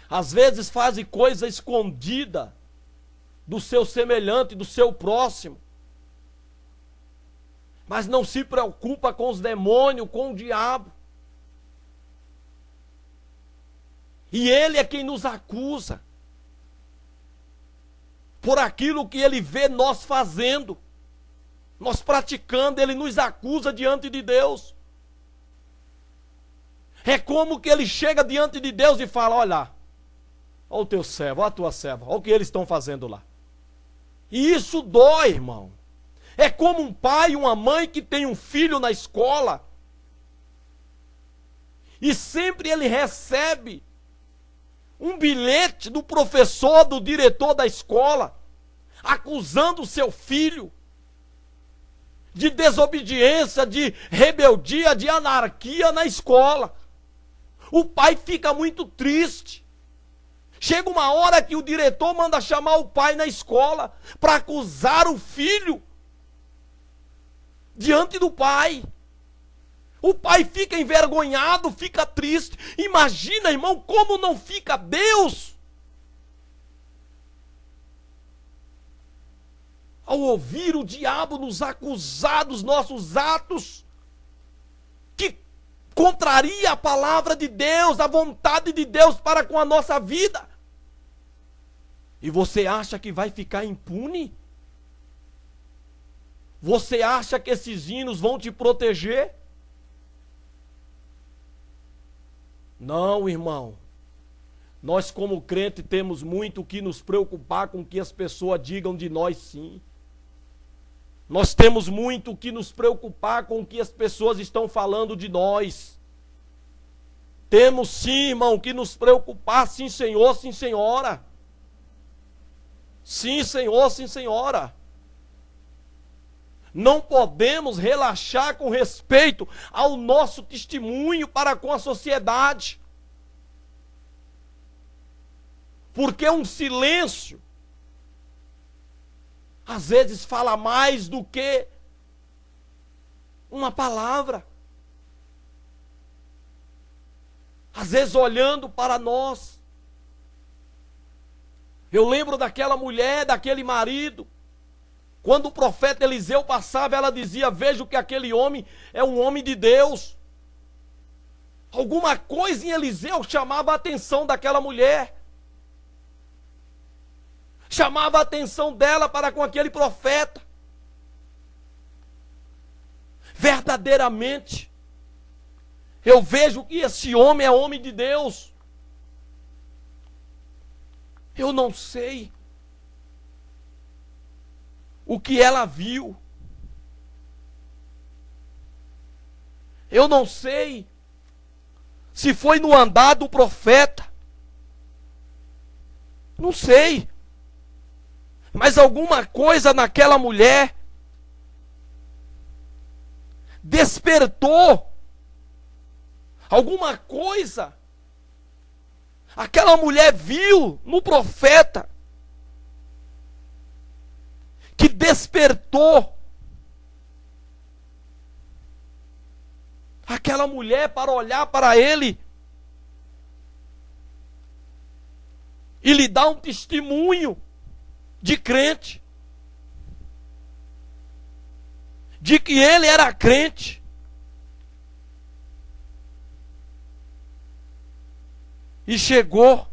Às vezes fazem coisa escondida do seu semelhante, do seu próximo. Mas não se preocupa com os demônios, com o diabo. E ele é quem nos acusa por aquilo que ele vê nós fazendo, nós praticando, ele nos acusa diante de Deus. É como que ele chega diante de Deus e fala: olha o teu servo, olha a tua serva, olha o que eles estão fazendo lá. E isso dói, irmão. É como um pai e uma mãe que tem um filho na escola e sempre ele recebe um bilhete do professor, do diretor da escola, acusando o seu filho de desobediência, de rebeldia, de anarquia na escola. O pai fica muito triste. Chega uma hora que o diretor manda chamar o pai na escola para acusar o filho diante do pai. O pai fica envergonhado, fica triste. Imagina, irmão, como não fica Deus ao ouvir o diabo nos acusar dos nossos atos, que contraria a palavra de Deus, a vontade de Deus para com a nossa vida. E você acha que vai ficar impune? Você acha que esses hinos vão te proteger? Não, irmão. Nós como crente temos muito que nos preocupar com o que as pessoas digam de nós, sim. Nós temos muito que nos preocupar com o que as pessoas estão falando de nós. Temos sim, irmão, que nos preocupar, sim, senhor, sim, senhora. Sim, senhor, sim, senhora. Não podemos relaxar com respeito ao nosso testemunho para com a sociedade. Porque um silêncio às vezes fala mais do que uma palavra. Às vezes olhando para nós. Eu lembro daquela mulher, daquele marido. Quando o profeta Eliseu passava, ela dizia: vejo que aquele homem é um homem de Deus. Alguma coisa em Eliseu chamava a atenção daquela mulher. Chamava a atenção dela para com aquele profeta. Verdadeiramente, eu vejo que esse homem é homem de Deus. Eu não sei o que ela viu. Eu não sei se foi no andar do profeta. Não sei. Mas alguma coisa naquela mulher despertou. Alguma coisa. Aquela mulher viu no profeta que despertou aquela mulher para olhar para ele e lhe dar um testemunho de crente, de que ele era crente. E chegou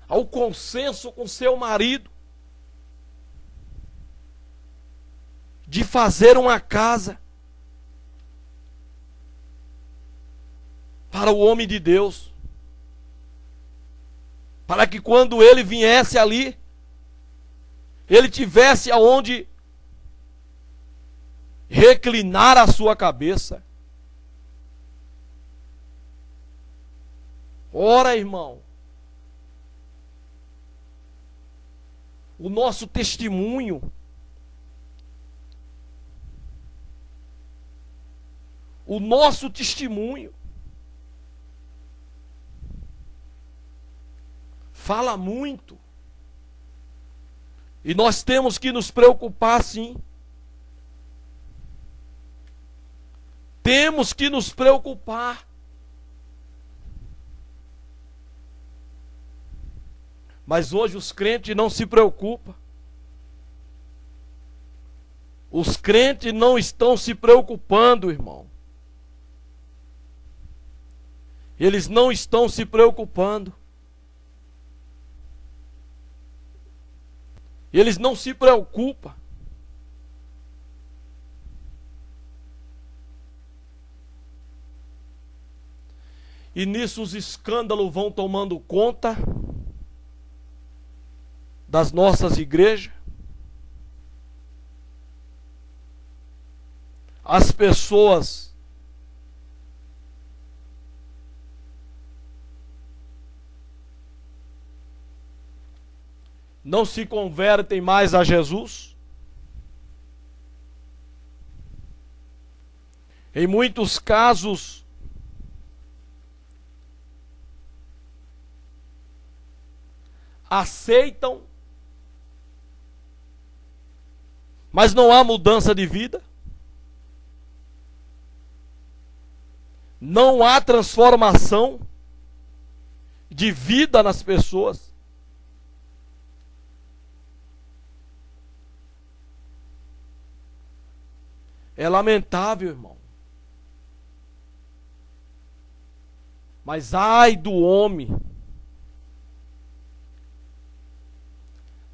ao consenso com seu marido de fazer uma casa para o homem de Deus, para que quando ele viesse ali, ele tivesse aonde reclinar a sua cabeça. Ora, irmão, o nosso testemunho, fala muito. E nós temos que nos preocupar, sim. Temos que nos preocupar. Mas hoje os crentes não se preocupam. Os crentes não estão se preocupando, irmão. Eles não estão se preocupando. Eles não se preocupam. E nisso os escândalos vão tomando conta das nossas igrejas. As pessoas não se convertem mais a Jesus. Em muitos casos, aceitam, mas não há mudança de vida. Não há transformação de vida nas pessoas. É lamentável, irmão. Mas ai do homem,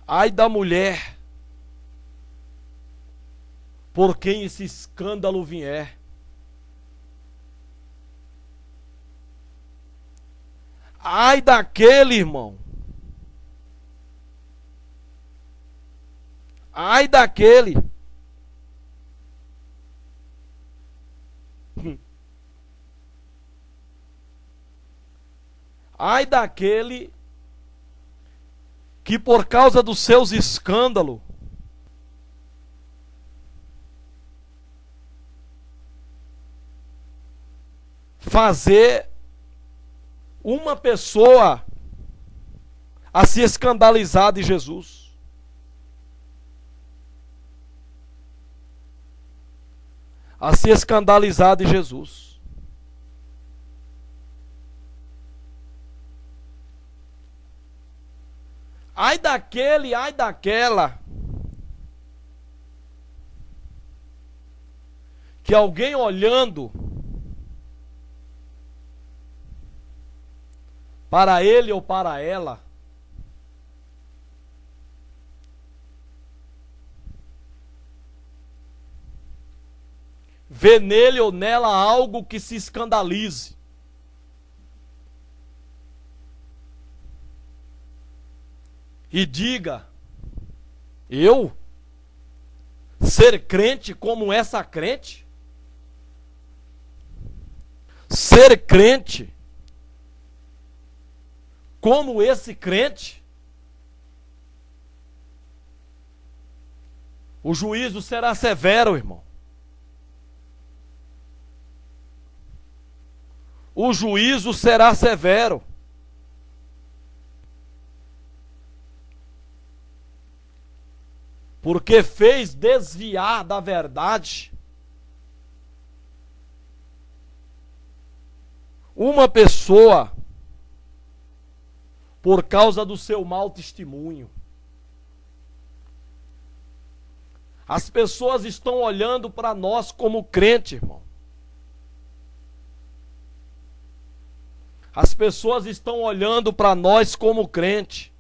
ai da mulher, por quem esse escândalo vier. Ai daquele, irmão. Ai daquele. Ai daquele que por causa dos seus escândalos fazer uma pessoa a se escandalizar de Jesus. A se escandalizar de Jesus. Ai daquele, ai daquela, que alguém olhando para ele ou para ela, vê nele ou nela algo que se escandalize. E diga: eu ser crente como essa crente? Ser crente como esse crente? O juízo será severo, irmão. O juízo será severo. Porque fez desviar da verdade uma pessoa por causa do seu mau testemunho. As pessoas estão olhando para nós como crente, irmão. As pessoas estão olhando para nós como crente.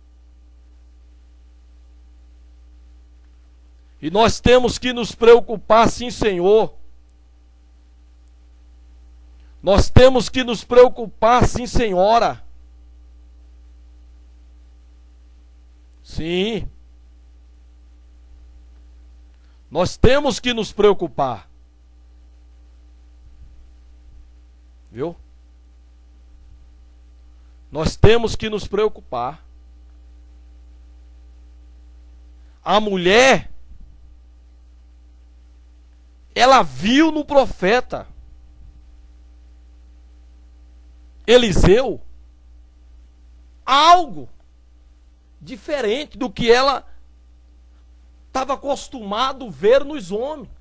E nós temos que nos preocupar, sim, Senhor. Nós temos que nos preocupar, sim, Senhora. Sim. Nós temos que nos preocupar. Viu? Nós temos que nos preocupar. A mulher, ela viu no profeta Eliseu algo diferente do que ela estava acostumado a ver nos homens.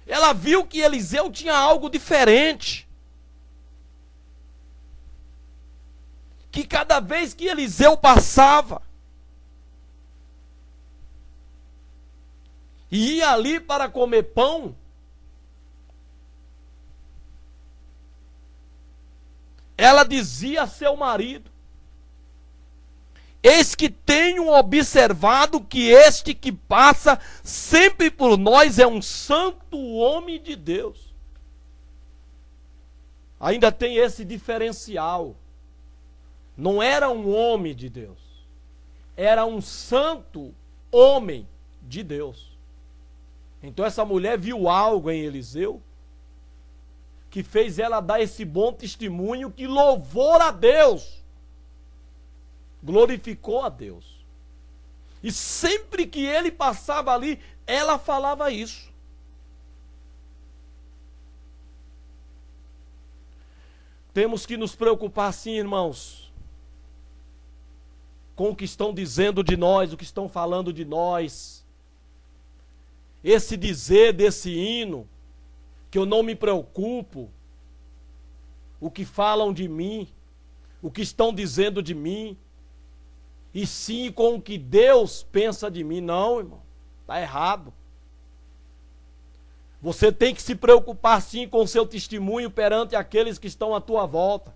Ela viu que Eliseu tinha algo diferente. Que cada vez que Eliseu passava e ia ali para comer pão, ela dizia a seu marido: eis que tenho observado que este que passa sempre por nós é um santo homem de Deus. Ainda tem esse diferencial. Não era um homem de Deus, era um santo homem de Deus. Então essa mulher viu algo em Eliseu que fez ela dar esse bom testemunho, que louvor a Deus, glorificou a Deus. E sempre que ele passava ali, ela falava isso. Temos que nos preocupar, sim, irmãos, com o que estão dizendo de nós, o que estão falando de nós. Esse dizer desse hino, que eu não me preocupo, o que falam de mim, o que estão dizendo de mim, e sim com o que Deus pensa de mim. Não, irmão, está errado. Você tem que se preocupar sim com o seu testemunho perante aqueles que estão à tua volta.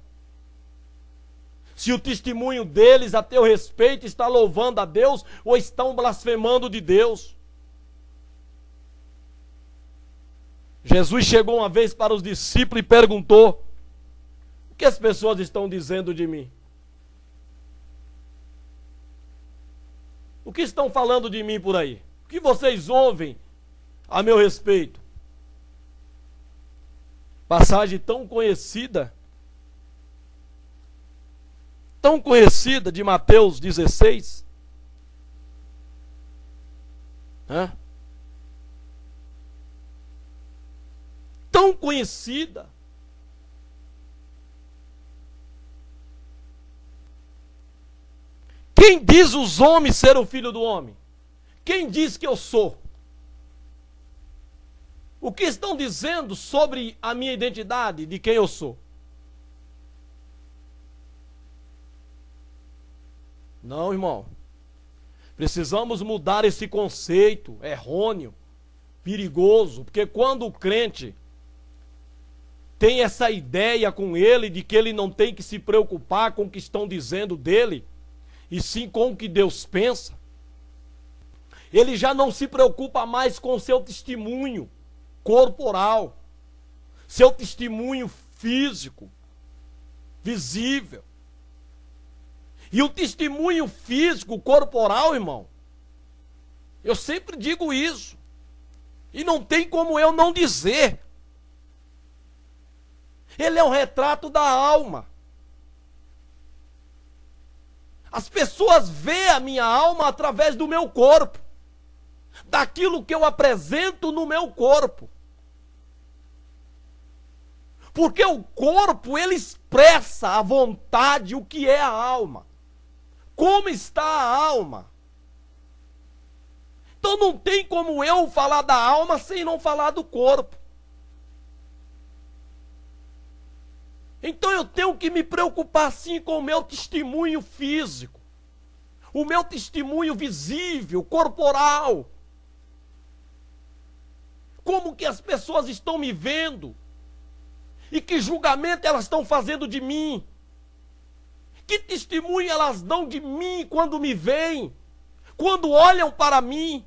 Se o testemunho deles a teu respeito está louvando a Deus ou estão blasfemando de Deus. Jesus chegou uma vez para os discípulos e perguntou: o que as pessoas estão dizendo de mim? O que estão falando de mim por aí? O que vocês ouvem a meu respeito? Passagem tão conhecida de Mateus 16. Tão conhecida. Quem diz os homens ser o filho do homem? Quem diz que eu sou? O que estão dizendo sobre a minha identidade, de quem eu sou? Não, irmão. Precisamos mudar esse conceito errôneo, perigoso, porque quando o crente tem essa ideia com ele de que ele não tem que se preocupar com o que estão dizendo dele, e sim com o que Deus pensa, ele já não se preocupa mais com o seu testemunho corporal, seu testemunho físico, visível. E o testemunho físico, corporal, irmão, eu sempre digo isso, e não tem como eu não dizer. Ele é um retrato da alma. As pessoas veem a minha alma através do meu corpo. daquilo que eu apresento no meu corpo. Porque o corpo, ele expressa a vontade, o que é a alma. Como está a alma? Então não tem como eu falar da alma sem não falar do corpo. Então eu tenho que me preocupar sim com o meu testemunho físico. O meu testemunho visível, corporal. Como que as pessoas estão me vendo? E que julgamento elas estão fazendo de mim? Que testemunho elas dão de mim quando me veem? Quando olham para mim?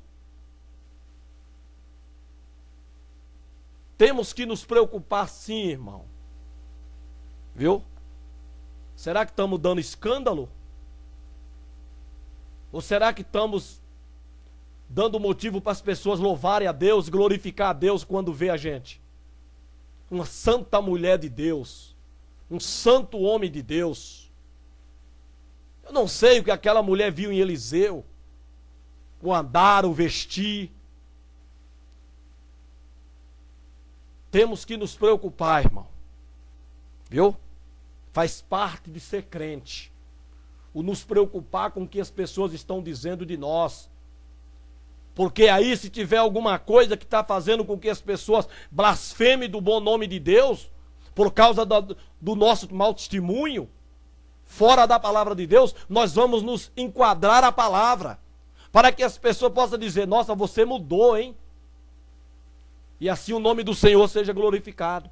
Temos que nos preocupar sim, irmão. Viu? Será que estamos dando escândalo? Ou será que estamos dando motivo para as pessoas louvarem a Deus, glorificar a Deus quando vê a gente? Uma santa mulher de Deus, um santo homem de Deus. Eu não sei o que aquela mulher viu em Eliseu, o andar, o vestir. Temos que nos preocupar, irmão. Viu? Faz parte de ser crente. O nos preocupar com o que as pessoas estão dizendo de nós. Porque aí, se tiver alguma coisa que está fazendo com que as pessoas blasfemem do bom nome de Deus, por causa do nosso mau testemunho, fora da palavra de Deus, nós vamos nos enquadrar a palavra, para que as pessoas possam dizer, nossa, você mudou, hein? E assim o nome do Senhor seja glorificado.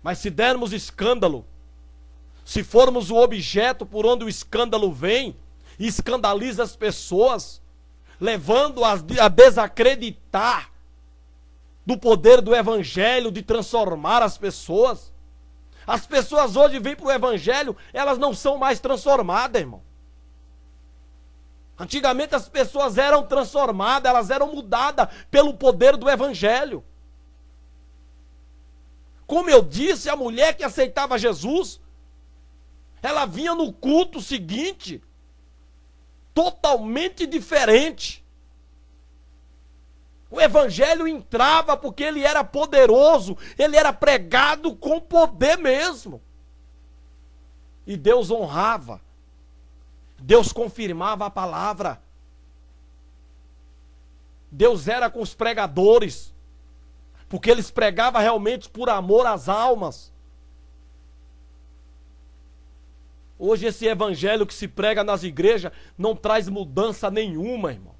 Mas se dermos escândalo, se formos o objeto por onde o escândalo vem, e escandaliza as pessoas, levando-as a desacreditar do poder do Evangelho de transformar as pessoas. As pessoas hoje vêm para o Evangelho, elas não são mais transformadas, irmão. Antigamente as pessoas eram transformadas, elas eram mudadas pelo poder do Evangelho. Como eu disse, a mulher que aceitava Jesus, ela vinha no culto seguinte, totalmente diferente. O Evangelho entrava porque ele era poderoso, ele era pregado com poder mesmo. E Deus honrava, Deus confirmava a palavra. Deus era com os pregadores, porque eles pregavam realmente por amor às almas. Hoje esse evangelho que se prega nas igrejas não traz mudança nenhuma, irmão.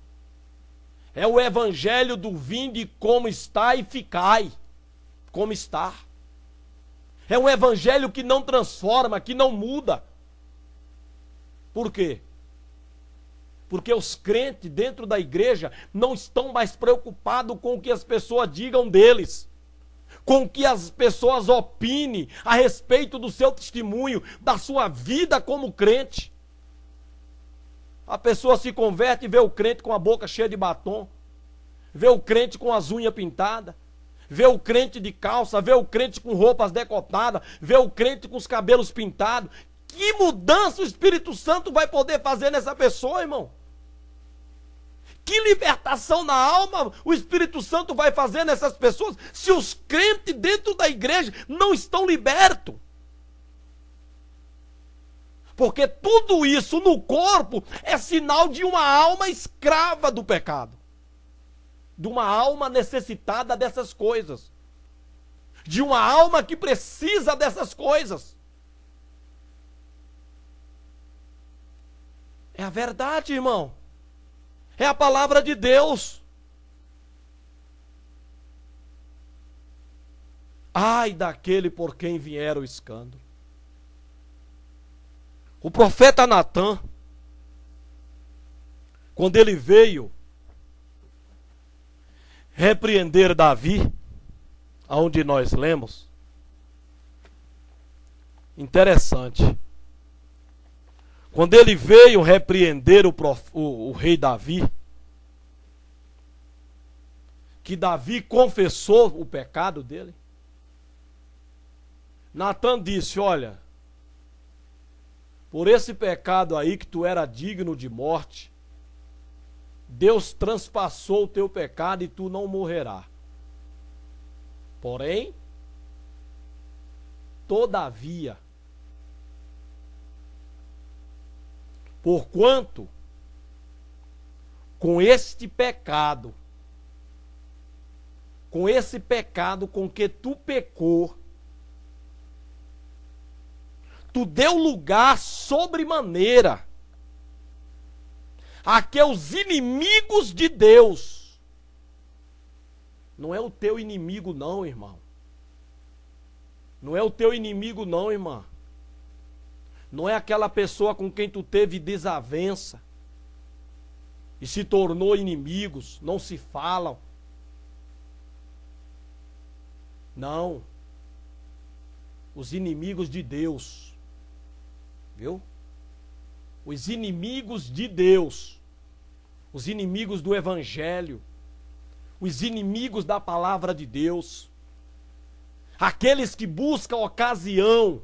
É o evangelho do vinde como está e ficai como está. É um evangelho que não transforma, que não muda. Por quê? Porque os crentes dentro da igreja não estão mais preocupados com o que as pessoas digam deles, com o que as pessoas opinem a respeito do seu testemunho, da sua vida como crente. A pessoa se converte e vê o crente com a boca cheia de batom, vê o crente com as unhas pintadas, vê o crente de calça, vê o crente com roupas decotadas, vê o crente com os cabelos pintados. Que mudança o Espírito Santo vai poder fazer nessa pessoa, irmão? Que libertação na alma o Espírito Santo vai fazer nessas pessoas se os crentes dentro da igreja não estão libertos? Porque tudo isso no corpo é sinal de uma alma escrava do pecado, de uma alma necessitada dessas coisas, de uma alma que precisa dessas coisas. É a verdade, irmão. É a palavra de Deus. Ai daquele por quem vier o escândalo. O profeta Natã, quando ele veio repreender Davi, aonde nós lemos, interessante. Quando ele veio repreender o rei Davi, que Davi confessou o pecado dele, Natã disse, olha, por esse pecado aí que tu era digno de morte, Deus transpassou o teu pecado e tu não morrerá. Porém, todavia, porquanto com este pecado, com esse pecado com que tu pecou, tu deu lugar sobremaneira a que os inimigos de Deus, não é o teu inimigo não, irmão. Não é o teu inimigo não, irmã. Não é aquela pessoa com quem tu teve desavença e se tornou inimigos, não se falam. Não. Os inimigos de Deus. Viu? Os inimigos de Deus. Os inimigos do Evangelho. Os inimigos da palavra de Deus. Aqueles que buscam ocasião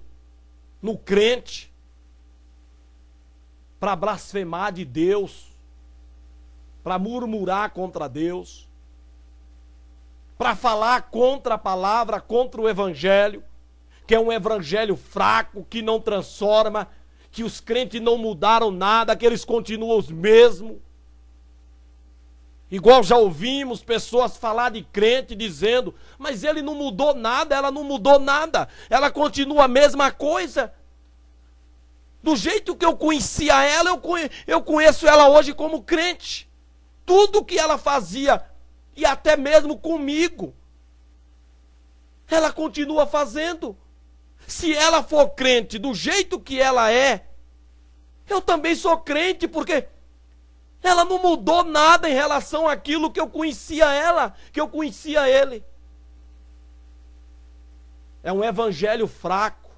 no crente para blasfemar de Deus, para murmurar contra Deus, para falar contra a palavra, contra o Evangelho, que é um Evangelho fraco, que não transforma, que os crentes não mudaram nada, que eles continuam os mesmos. Igual já ouvimos pessoas falar de crente dizendo, mas ele não mudou nada, ela não mudou nada, ela continua a mesma coisa. Do jeito que eu conhecia ela, eu conheço ela hoje como crente. Tudo que ela fazia, e até mesmo comigo, ela continua fazendo. Se ela for crente do jeito que ela é, eu também sou crente, porque ela não mudou nada em relação àquilo que eu conhecia ela, que eu conhecia ele. É um evangelho fraco,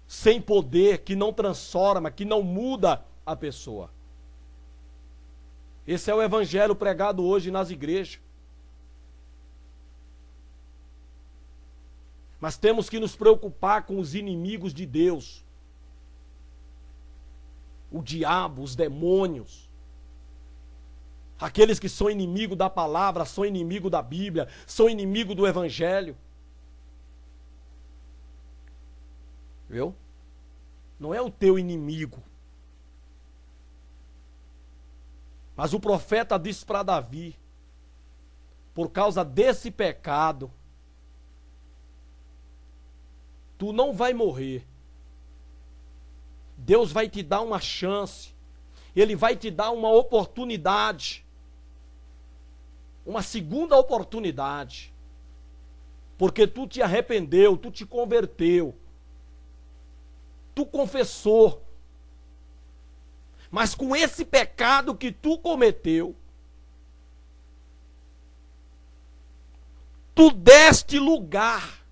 sem poder, que não transforma, que não muda a pessoa. Esse é o evangelho pregado hoje nas igrejas. Mas temos que nos preocupar com os inimigos de Deus. O diabo, os demônios. Aqueles que são inimigos da palavra, são inimigos da Bíblia, são inimigos do Evangelho. Viu? Não é o teu inimigo. Mas o profeta disse para Davi, por causa desse pecado, tu não vai morrer. Deus vai te dar uma chance. Ele vai te dar uma oportunidade. Uma segunda oportunidade. Porque tu te arrependeu, tu te converteu. Tu confessou. Mas com esse pecado que tu cometeu, tu deste lugar,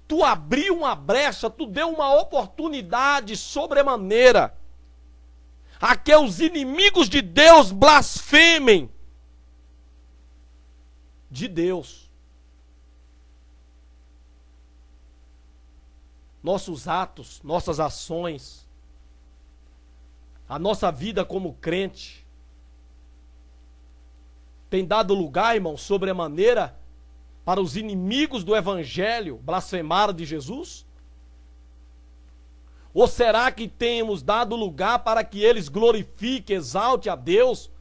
tu abriu uma brecha, tu deu uma oportunidade sobremaneira a que os inimigos de Deus blasfemem de Deus. Nossos atos, nossas ações, a nossa vida como crente, tem dado lugar, irmão, sobremaneira, para os inimigos do Evangelho blasfemar de Jesus? Ou será que temos dado lugar para que eles glorifiquem, exalte a Deus,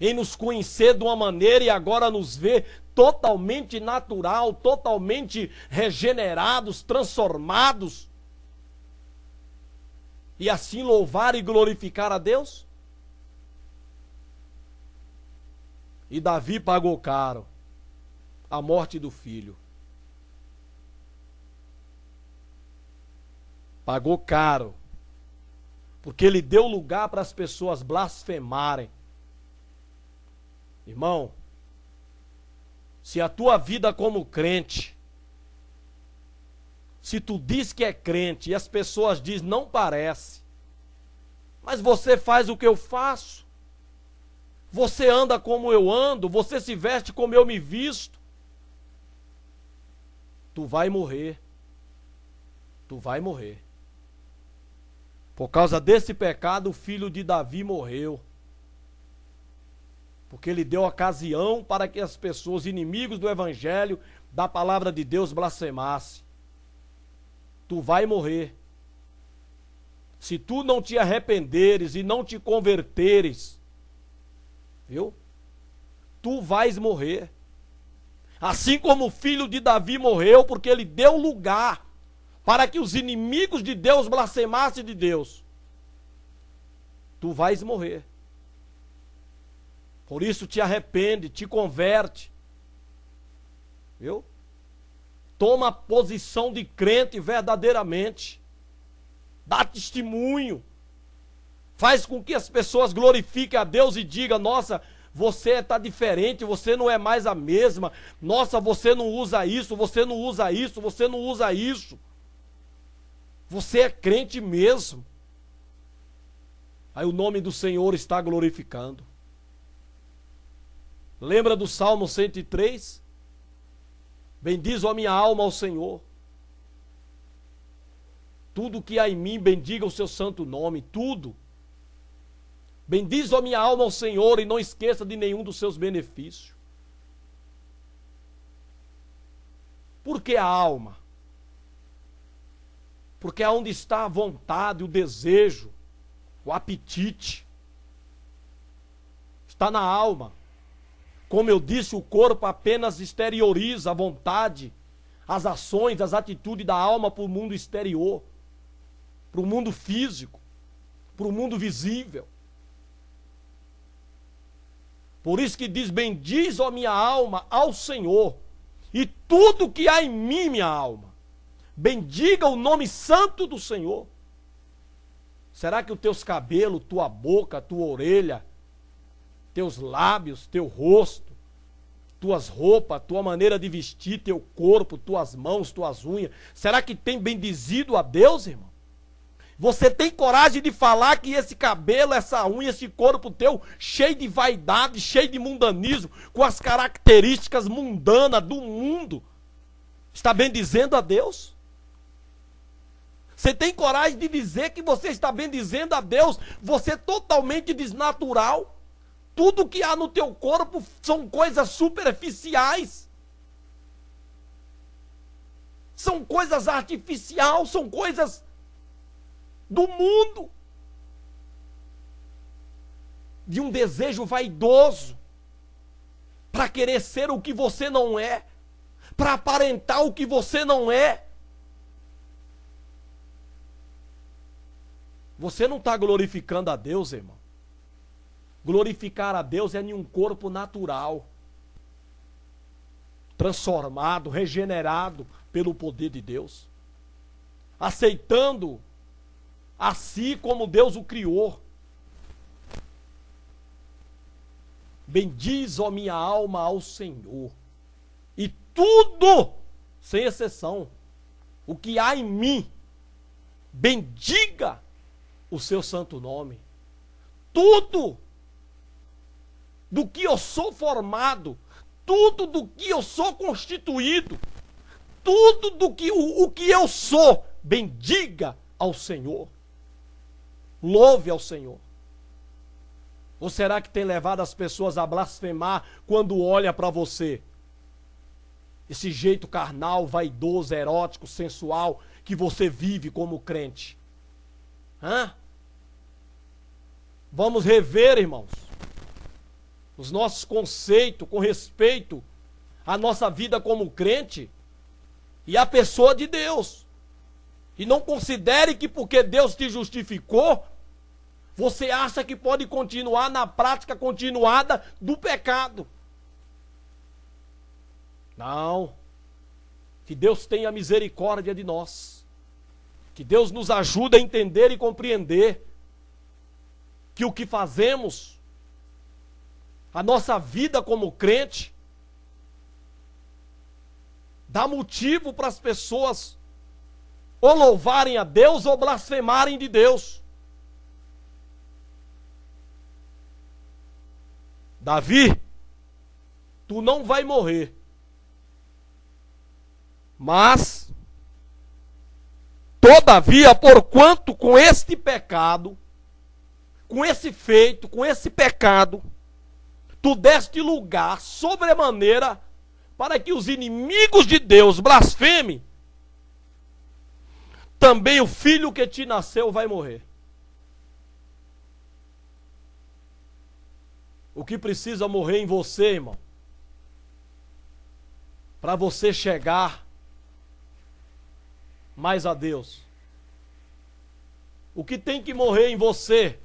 em nos conhecer de uma maneira e agora nos ver totalmente natural, totalmente regenerados, transformados, e assim louvar e glorificar a Deus? E Davi pagou caro a morte do filho. Pagou caro, porque ele deu lugar para as pessoas blasfemarem. Irmão, se a tua vida como crente, se tu diz que é crente e as pessoas dizem não parece, mas você faz o que eu faço, você anda como eu ando, você se veste como eu me visto, tu vai morrer. Tu vai morrer. Por causa desse pecado, o filho de Davi morreu. Porque ele deu ocasião para que as pessoas, inimigos do evangelho, da palavra de Deus, blasfemassem. Tu vai morrer. Se tu não te arrependeres e não te converteres, viu? Tu vais morrer. Assim como o filho de Davi morreu, porque ele deu lugar para que os inimigos de Deus blasfemassem de Deus. Tu vais morrer. Por isso te arrepende, te converte. Viu? Toma a posição de crente verdadeiramente. Dá testemunho. Faz com que as pessoas glorifiquem a Deus e digam: nossa, você está diferente, você não é mais a mesma. Nossa, você não usa isso, você não usa isso, você não usa isso. Você é crente mesmo. Aí o nome do Senhor está glorificando. Lembra do Salmo 103? Bendiz a minha alma ao Senhor. Tudo que há em mim, bendiga o seu santo nome. Tudo. Bendiz a minha alma ao Senhor e não esqueça de nenhum dos seus benefícios. Por que a alma? Porque é onde está a vontade, o desejo, o apetite. Está na alma. Como eu disse, o corpo apenas exterioriza a vontade, as ações, as atitudes da alma para o mundo exterior, para o mundo físico, para o mundo visível. Por isso que diz: bendiz, ó minha alma, ao Senhor, e tudo que há em mim, minha alma, bendiga o nome santo do Senhor. Será que os teus cabelos, tua boca, tua orelha, teus lábios, teu rosto, tuas roupas, tua maneira de vestir, teu corpo, tuas mãos, tuas unhas, será que tem bendizido a Deus, irmão? Você tem coragem de falar que esse cabelo, essa unha, esse corpo teu, cheio de vaidade, cheio de mundanismo, com as características mundanas do mundo, está bendizendo a Deus? Você tem coragem de dizer que você está bendizendo a Deus? Você é totalmente desnatural. Tudo que há no teu corpo são coisas superficiais. São coisas artificiais, são coisas do mundo. De um desejo vaidoso. Para querer ser o que você não é. Para aparentar o que você não é. Você não está glorificando a Deus, irmão. Glorificar a Deus é em um corpo natural, transformado, regenerado pelo poder de Deus, aceitando a si como Deus o criou. Bendiz, ó minha alma, ao Senhor, e tudo, sem exceção, o que há em mim, bendiga o seu santo nome. Tudo do que eu sou formado, tudo do que eu sou constituído, tudo do que o que eu sou, bendiga ao Senhor. Louve ao Senhor. Ou será que tem levado as pessoas a blasfemar quando olha para você? Esse jeito carnal, vaidoso, erótico, sensual que você vive como crente. Hã? Vamos rever, irmãos, os nossos conceitos com respeito à nossa vida como crente e à pessoa de Deus. E não considere que porque Deus te justificou, você acha que pode continuar na prática continuada do pecado. Não. Que Deus tenha misericórdia de nós. Que Deus nos ajude a entender e compreender que o que fazemos, a nossa vida como crente, dá motivo para as pessoas ou louvarem a Deus ou blasfemarem de Deus. Davi, tu não vai morrer, mas, todavia, porquanto com este pecado, com esse feito, com esse pecado, tu deste lugar sobremaneira para que os inimigos de Deus blasfemem, também o filho que te nasceu vai morrer. O que precisa morrer em você, irmão, para você chegar mais a Deus? O que tem que morrer em você?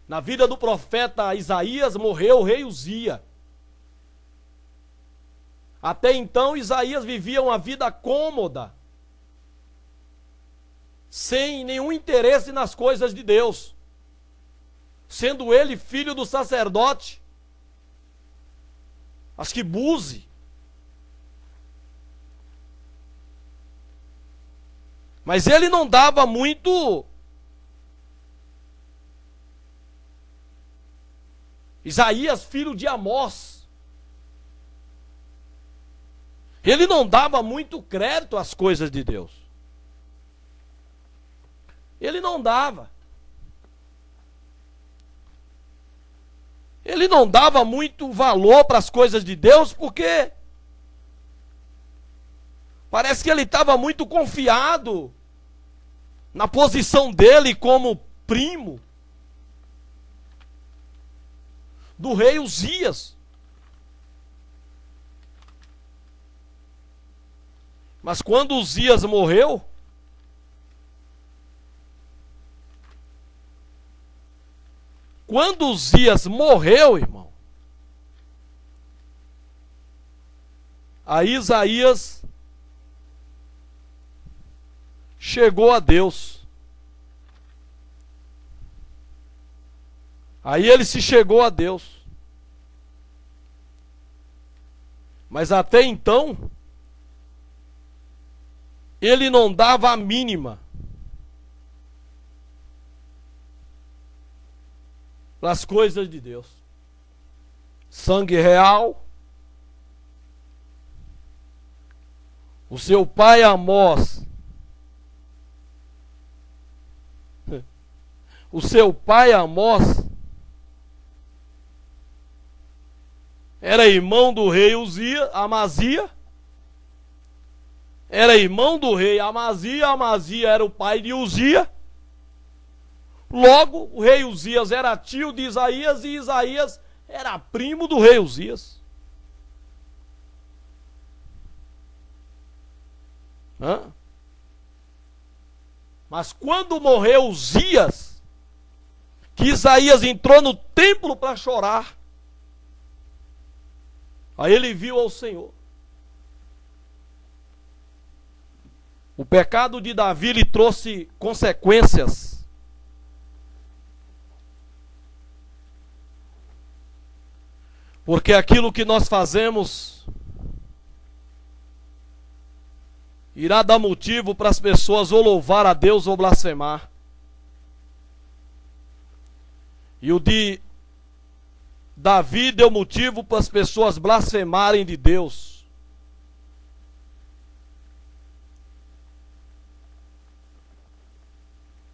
Na vida do profeta Isaías morreu o rei Uzia. Até então Isaías vivia uma vida cômoda, sem nenhum interesse nas coisas de Deus, sendo ele filho do sacerdote, acho que Buzi. Mas ele não dava muito. Isaías, filho de Amós, ele não dava muito crédito às coisas de Deus. Ele não dava. Ele não dava muito valor para as coisas de Deus, porque parece que ele estava muito confiado na posição dele como primo do rei Uzias. Mas quando Uzias morreu, irmão, aí Isaías chegou a Deus. Aí ele se chegou a Deus. Mas até então, ele não dava a mínima para as coisas de Deus. Sangue real. O seu pai Amós, era irmão do rei Amazia. Era irmão do rei Amazia. Amazia era o pai de Uzia. Logo, o rei Uzias era tio de Isaías, e Isaías era primo do rei Uzias. Mas quando morreu Uzias, que Isaías entrou no templo para chorar, aí ele viu ao Senhor. O pecado de Davi lhe trouxe consequências. Porque aquilo que nós fazemos irá dar motivo para as pessoas ou louvar a Deus ou blasfemar. E o de Davi deu motivo para as pessoas blasfemarem de Deus.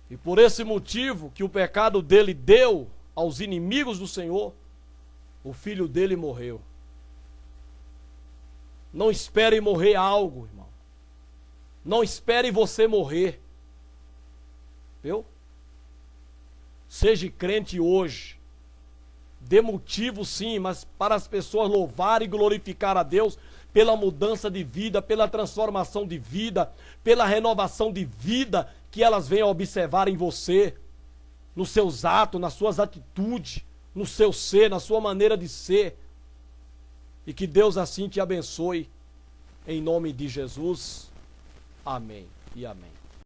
E por esse motivo que o pecado dele deu aos inimigos do Senhor, o filho dele morreu. Não espere morrer algo, irmão. Não espere você morrer. Viu? Seja crente hoje. Dê motivo sim, mas para as pessoas louvarem e glorificar a Deus pela mudança de vida, pela transformação de vida, pela renovação de vida que elas venham observar em você, nos seus atos, nas suas atitudes, no seu ser, na sua maneira de ser. E que Deus assim te abençoe, em nome de Jesus. Amém e amém.